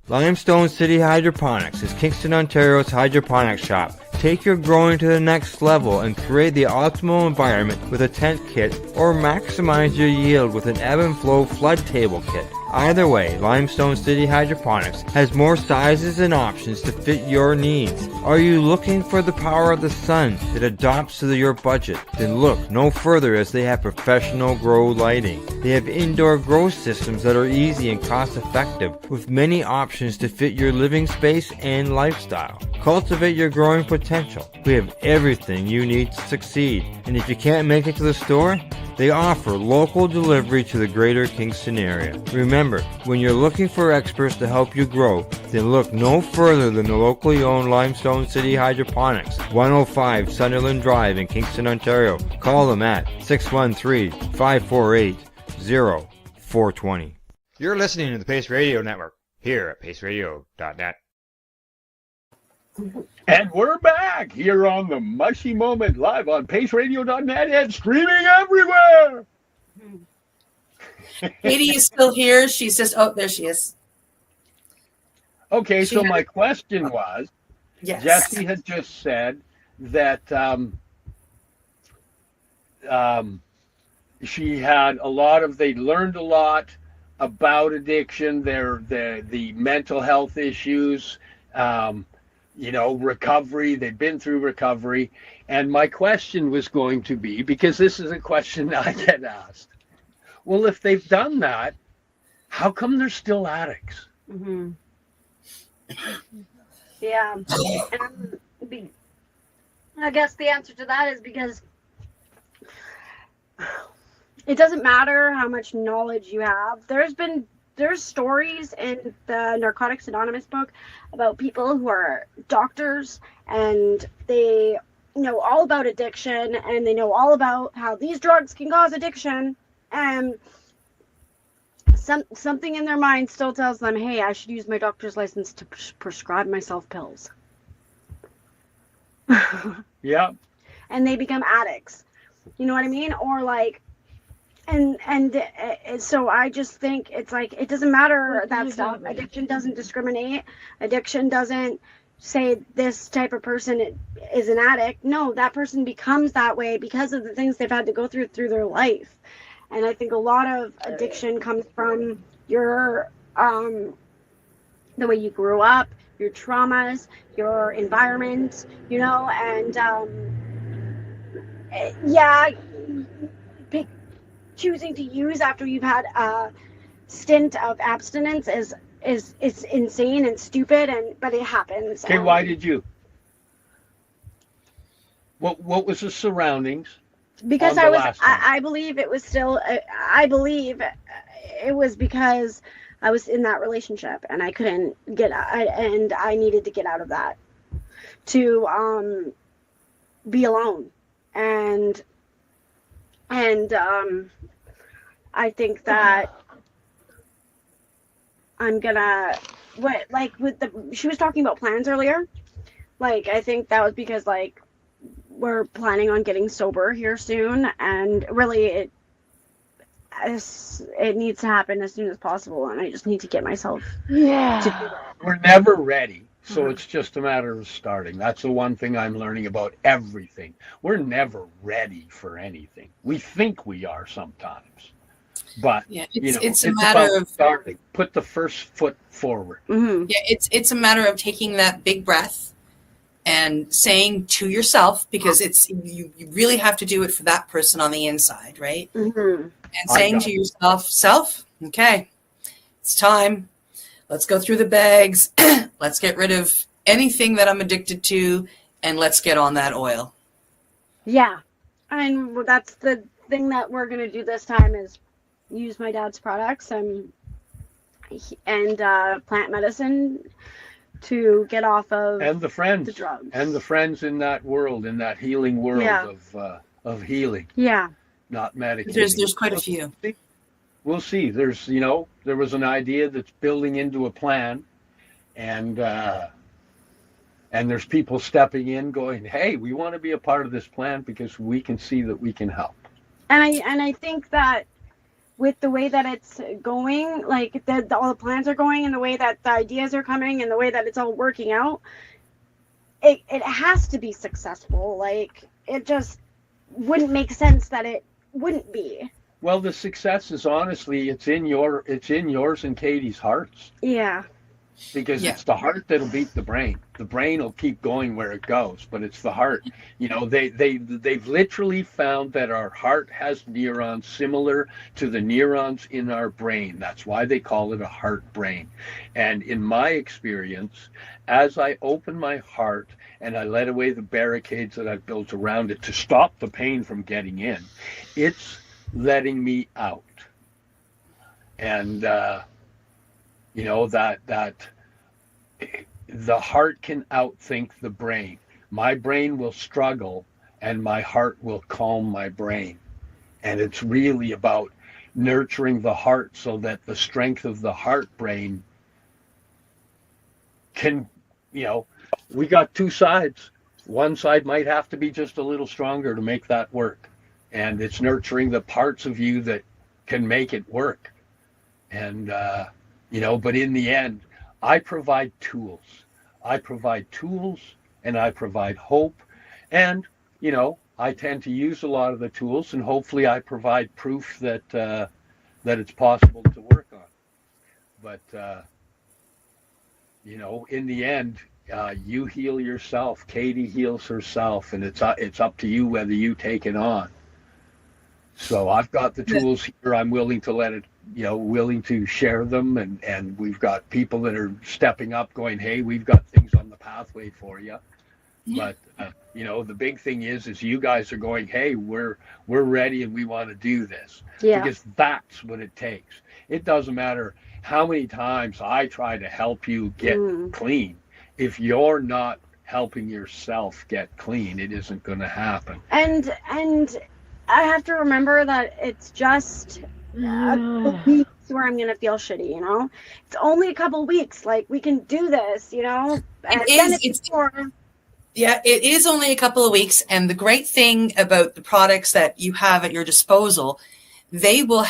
Limestone City Hydroponics is Kingston, Ontario's hydroponics shop. Take your growing to the next level and create the optimal environment with a tent kit, or maximize your yield with an ebb and flow flood table kit. Either way, Limestone City Hydroponics has more sizes and options to fit your needs. Are you looking for the power of the sun that adapts to your budget? Then look no further, as they have professional grow lighting. They have indoor grow systems that are easy and cost effective, with many options to fit your living space and lifestyle. Cultivate your growing potential. We have everything you need to succeed. And if you can't make it to the store, they offer local delivery to the greater Kingston area. Remember, when you're looking for experts to help you grow, then look no further than the locally owned Limestone City Hydroponics, 105 Sunderland Drive in Kingston, Ontario. Call them at 613-548-0420. You're listening to the Pace Radio Network here at paceradio.net. And we're back here on the Mushy Moment, live on paceradio.net and streaming everywhere. Katie is still here. She's just, oh, there she is. Okay, so my question was, yes. Jesse had just said that she had a lot of, they learned a lot about addiction, the mental health issues, recovery. They've been through recovery. And my question was going to be, because this is a question I get asked, well, if they've done that, how come they're still addicts? Mm-hmm. Yeah. I guess the answer to that is because it doesn't matter how much knowledge you have. There's stories in the Narcotics Anonymous book about people who are doctors and they know all about addiction and they know all about how these drugs can cause addiction, and something in their mind still tells them, hey, I should use my doctor's license to prescribe myself pills. Yeah. And they become addicts. You know what I mean? Or like, and so I just think it's like, it doesn't matter that stuff. Addiction doesn't discriminate. Addiction doesn't say this type of person is an addict. No, that person becomes that way because of the things they've had to go through their life. And I think a lot of addiction comes from your, the way you grew up, your traumas, your environment, and choosing to use after you've had a stint of abstinence is insane and stupid, but it happens. Okay, why did you? What was the surroundings? Because I believe it was still, I believe it was because I was in that relationship and I couldn't get out, and I needed to get out of that to be alone. And I think that I'm gonna, she was talking about plans earlier. Like, I think that was because, like, we're planning on getting sober here soon, and really it needs to happen as soon as possible, and I just need to get myself to do that. We're never ready, so it's just a matter of starting. That's the one thing I'm learning about everything. We're never ready for anything. We think we are sometimes, but it's a matter of starting. Put the first foot forward. Mm-hmm. Yeah, it's a matter of taking that big breath and saying to yourself, because you really have to do it for that person on the inside, right? Mm-hmm. And saying to yourself, okay, it's time. Let's go through the bags. Let's get rid of anything that I'm addicted to, and let's get on that oil. Yeah. And that's the thing that we're going to do this time is use my dad's products and plant medicine to get off of the drugs and the friends in that world, in that healing world of healing. Yeah. Not medication. There's quite a few. We'll see. There's, there was an idea that's building into a plan, and there's people stepping in going, hey, we want to be a part of this plan because we can see that we can help. And I think that with the way that it's going, like all the plans are going and the way that the ideas are coming and the way that it's all working out, it has to be successful. Like, it just wouldn't make sense that it wouldn't be. Well, the success is honestly, it's in yours and Katie's hearts, Yeah. because Yeah. it's the heart that'll beat the brain. The brain will keep going where it goes, but it's the heart. You know, they've literally found that our heart has neurons similar to the neurons in our brain. That's why they call it a heart brain. And in my experience, as I open my heart and I let away the barricades that I've built around it to stop the pain from getting in, it's letting me out. And you know, that the heart can outthink the brain. My brain will struggle and my heart will calm my brain. And it's really about nurturing the heart so that the strength of the heart brain can, you know, we got two sides. One side might have to be just a little stronger to make that work. And it's nurturing the parts of you that can make it work. And, you know, but in the end, I provide tools. I provide tools and I provide hope. And, you know, I tend to use a lot of the tools, and hopefully I provide proof that that it's possible to work on. But, you know, in the end, you heal yourself. Katie heals herself, and it's up to you whether you take it on. So I've got the tools here. I'm willing to let it, you know, willing to share them. And we've got people that are stepping up going, hey, we've got things on the pathway for you. Yeah. But, you know, the big thing is you guys are going, hey, we're ready and we want to do this. Yeah. Because that's what it takes. It doesn't matter how many times I try to help you get clean. If you're not helping yourself get clean, it isn't going to happen. And I have to remember that it's just a couple weeks where I'm going to feel shitty, you know? It's only a couple weeks. Like, we can do this, you know? Yeah, it is only a couple of weeks. And the great thing about the products that you have at your disposal, they will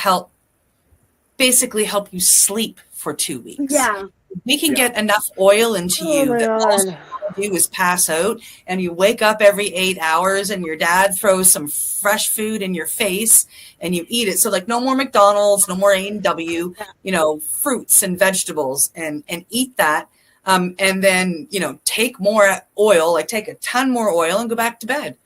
basically help you sleep for 2 weeks. Yeah. We can get enough oil into you that all you do is pass out, and you wake up every 8 hours and your dad throws some fresh food in your face and you eat it. So like no more McDonald's, no more A&W, you know, fruits and vegetables, and eat that. And then, you know, take more oil, like take a ton more oil and go back to bed.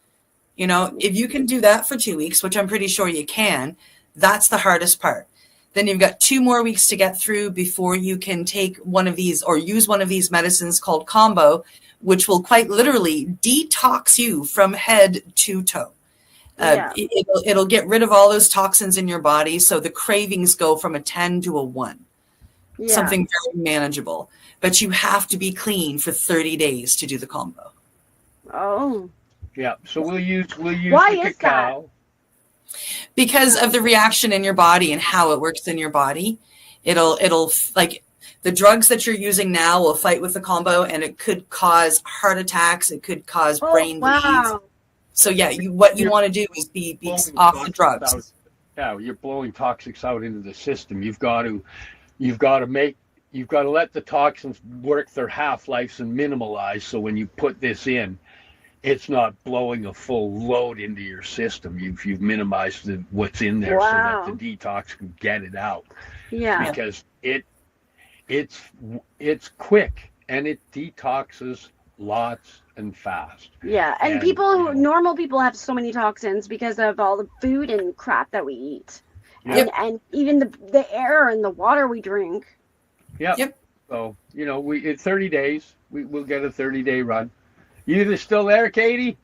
You know, if you can do that for 2 weeks, which I'm pretty sure you can, that's the hardest part. Then you've got 2 more weeks to get through before you can take one of these or use one of these medicines called Combo, which will quite literally detox you from head to toe. It'll get rid of all those toxins in your body. So the cravings go from a 10 to a 1, something very manageable. But you have to be clean for 30 days to do the Combo. Oh. Yeah. So we'll use Why the is cacao. that? Because of the reaction in your body and how it works in your body. It'll like the drugs that you're using now will fight with the Combo, and it could cause heart attacks. It could cause brain bleeds. So yeah, what you want to do is be off the drugs. You're blowing toxics out into the system. You've got to let the toxins work their half-lives and minimalize. So when you put this in, it's not blowing a full load into your system. You've minimized what's in there so that the detox can get it out. Yeah. Because it's quick and it detoxes lots and fast. Yeah, and normal people have so many toxins because of all the food and crap that we eat. And even the air and the water we drink. Yep. So, you know, in 30 days, we'll get a 30-day run. You still there, Katie?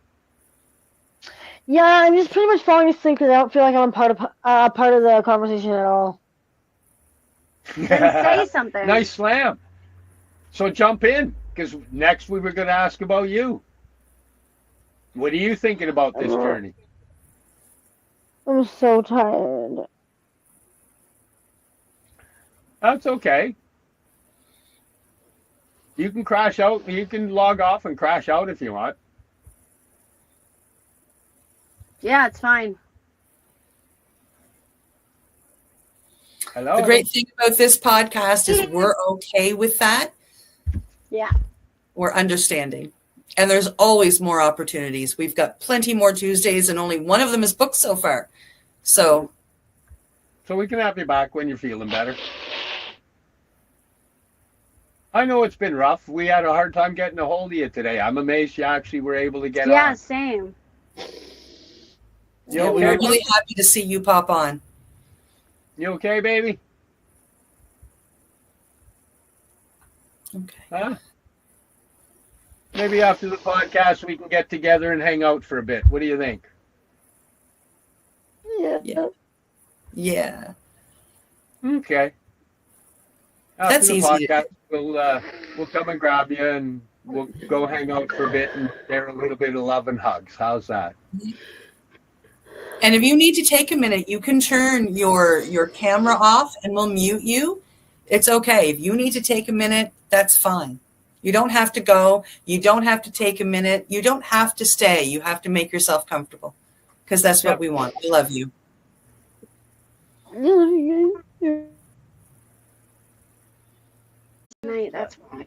Yeah, I'm just pretty much falling asleep because I don't feel like I'm part of the conversation at all. Say something. Nice slam. So jump in, because next we were going to ask about you. What are you thinking about this journey? I'm so tired. That's okay. You can crash out. You can log off and crash out if you want. Yeah, it's fine. Hello. The great thing about this podcast is we're okay with that. Yeah. We're understanding. And there's always more opportunities. We've got plenty more Tuesdays, and only one of them is booked so far. So So we can have you back when you're feeling better. I know it's been rough. We had a hard time getting a hold of you today. I'm amazed you actually were able to get Yeah, on. same. You We're okay? really happy to see you pop on. You okay, baby? Okay. Huh? Maybe after the podcast we can get together and hang out for a bit. What do you think? Yeah. Yeah. Okay. After That's the easy to podcast, we'll come and grab you and we'll go hang out for a bit and share a little bit of love and hugs. How's that? And if you need to take a minute, you can turn your camera off and we'll mute you. It's okay. If you need to take a minute, that's fine. You don't have to go. You don't have to take a minute. You don't have to stay. You have to make yourself comfortable because that's what we want. We love you. Night, that's fine.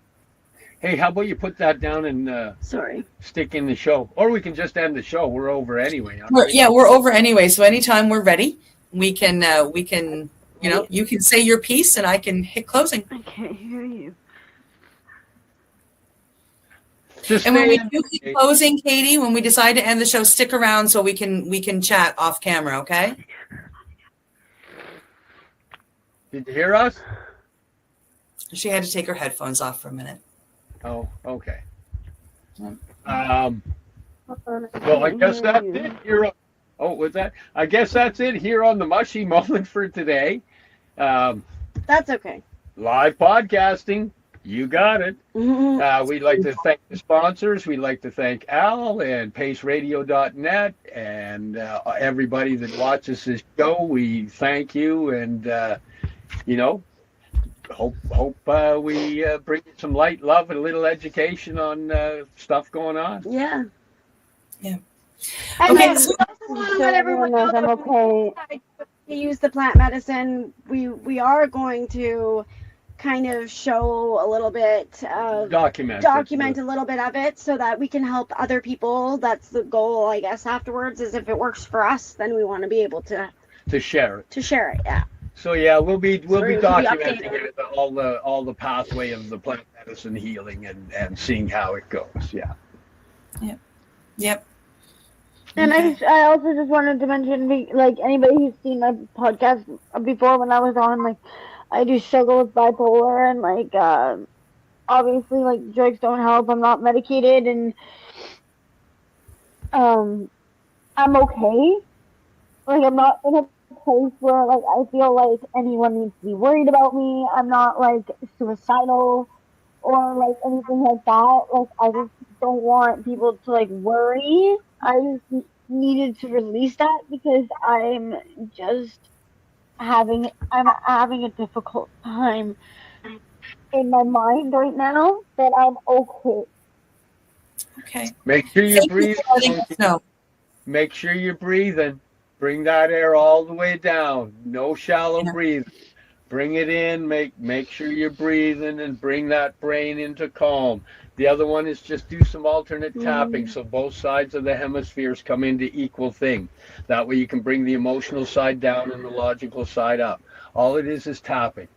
Hey, how about you put that down and Sorry. stick in the show? Or we can just end the show. We're over anyway. Aren't we? We're over anyway. So anytime we're ready, we can, you can say your piece and I can hit closing. I can't hear you. Just And when we stay in. do hit closing, Katie, when we decide to end the show, stick around so we can chat off camera, okay? Did you hear us? She had to take her headphones off for a minute. Oh, okay. Well, I guess that's it here. Oh, was that? I guess that's it here on the Mushy Moment for today. That's okay. Live podcasting. You got it. We'd like to thank the sponsors. We'd like to thank Al and paceradio.net and everybody that watches this show. We thank you and, hope we bring you some light, love, and a little education on stuff going on. Yeah. Yeah. And Okay, then so- we also want to let everyone know I'm that okay. we use the plant medicine. We are going to kind of show a little bit of Document a little bit of it so that we can help other people. That's the goal, I guess. Afterwards, is if it works for us, then we want to be able to share it. share it. Yeah. So yeah, we'll be we'll be documenting updated. it, all the pathway of the plant medicine healing and seeing how it goes. Yeah. Yep. And I also just wanted to mention, like, anybody who's seen my podcast before when I was on, like, I do struggle with bipolar and, like, obviously, like, drugs don't help. I'm not medicated and, I'm okay. Like, I'm not in a place where, like, I feel like anyone needs to be worried about me. I'm not, like, suicidal or, like, anything like that. Like, I just don't want people to, like, worry. I just needed to release that because I'm having a difficult time in my mind right now, but I'm okay. Okay. Make sure you Thank breathe. you for letting us know. Make sure you're breathing. Bring that air all the way down. No shallow breathing. Bring it in. Make sure you're breathing and bring that brain into calm. The other one is just do some alternate tapping so both sides of the hemispheres come into equal thing. That way you can bring the emotional side down and the logical side up. All it is tapping.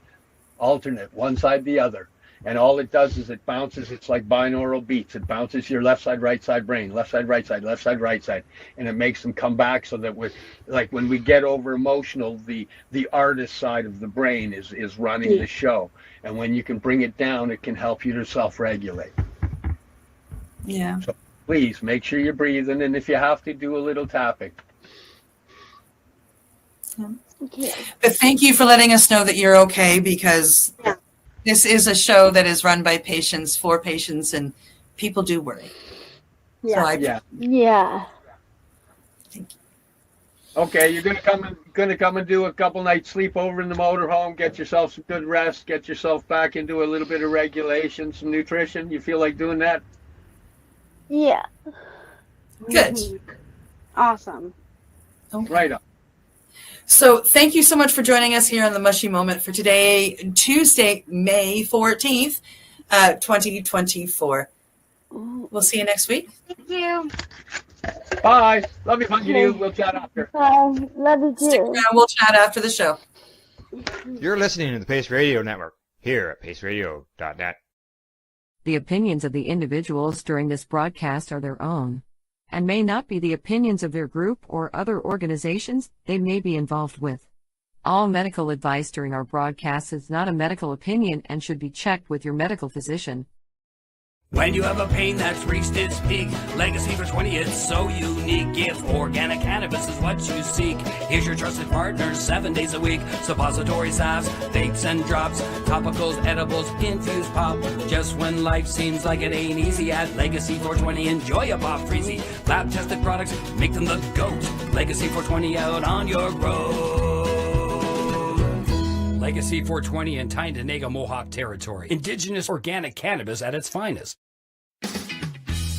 Alternate, one side, the other. And all it does is it bounces. It's like binaural beats. It bounces your left side, right side brain, left side, right side, left side, right side. And it makes them come back so that like when we get over emotional, the artist side of the brain is running the show. And when you can bring it down, it can help you to self-regulate. Yeah. So please make sure you're breathing. And if you have to, do a little tapping. But thank you for letting us know that you're okay because this is a show that is run by patients for patients and people do worry. Yeah. Yeah. Okay, you're gonna come and do a couple nights sleep over in the motorhome, get yourself some good rest, get yourself back into a little bit of regulation, some nutrition. You feel like doing that? Yeah. Good. Awesome. Okay. Right on. So thank you so much for joining us here on the Mushy Moment for today, Tuesday, May 14th, 2024. We'll see you next week. Thank you. Bye. Love you, hugging you. We'll chat after. Bye. Love you too. Stick around. We'll chat after the show. You're listening to the Pace Radio Network here at paceradio.net. The opinions of the individuals during this broadcast are their own, and may not be the opinions of their group or other organizations they may be involved with. All medical advice during our broadcast is not a medical opinion and should be checked with your medical physician. When you have a pain that's reached its peak, Legacy for 20, it's so unique. If organic cannabis is what you seek, here's your trusted partner 7 days a week. Suppository salves, vapes and drops, topicals, edibles, infused pop. Just when life seems like it ain't easy, at Legacy 420, enjoy a pop freezy. Lab-tested products, make them the GOAT. Legacy 420 out on your road. Legacy 420 in Tyendinaga Mohawk territory. Indigenous organic cannabis at its finest.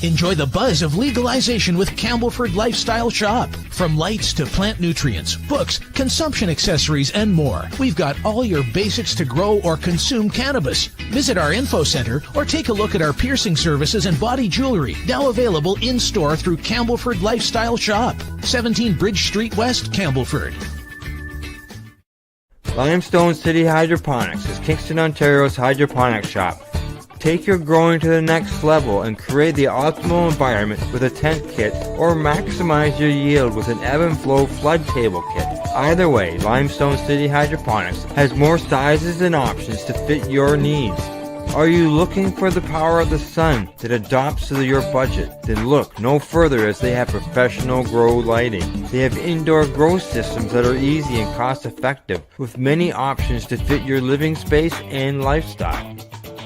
Enjoy the buzz of legalization with Campbellford Lifestyle Shop. From lights to plant nutrients, books, consumption accessories, and more, we've got all your basics to grow or consume cannabis. Visit our info center or take a look at our piercing services and body jewelry, now available in-store through Campbellford Lifestyle Shop, 17 Bridge Street West, Campbellford. Limestone City Hydroponics is Kingston, Ontario's hydroponics shop. Take your growing to the next level and create the optimal environment with a tent kit, or maximize your yield with an ebb and flow flood table kit. Either way, Limestone City Hydroponics has more sizes and options to fit your needs. Are you looking for the power of the sun that adapts to your budget? Then look no further, as they have professional grow lighting. They have indoor grow systems that are easy and cost effective, with many options to fit your living space and lifestyle.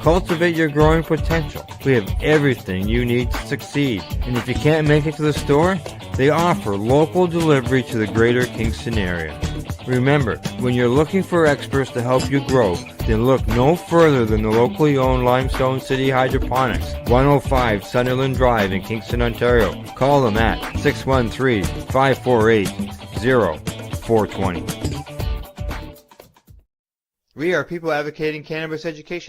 Cultivate your growing potential. We have everything you need to succeed. And if you can't make it to the store, they offer local delivery to the greater Kingston area. Remember, when you're looking for experts to help you grow, then look no further than the locally owned Limestone City Hydroponics, 105 Sunderland Drive in Kingston, Ontario. Call them at 613-548-0420. We are people advocating cannabis education.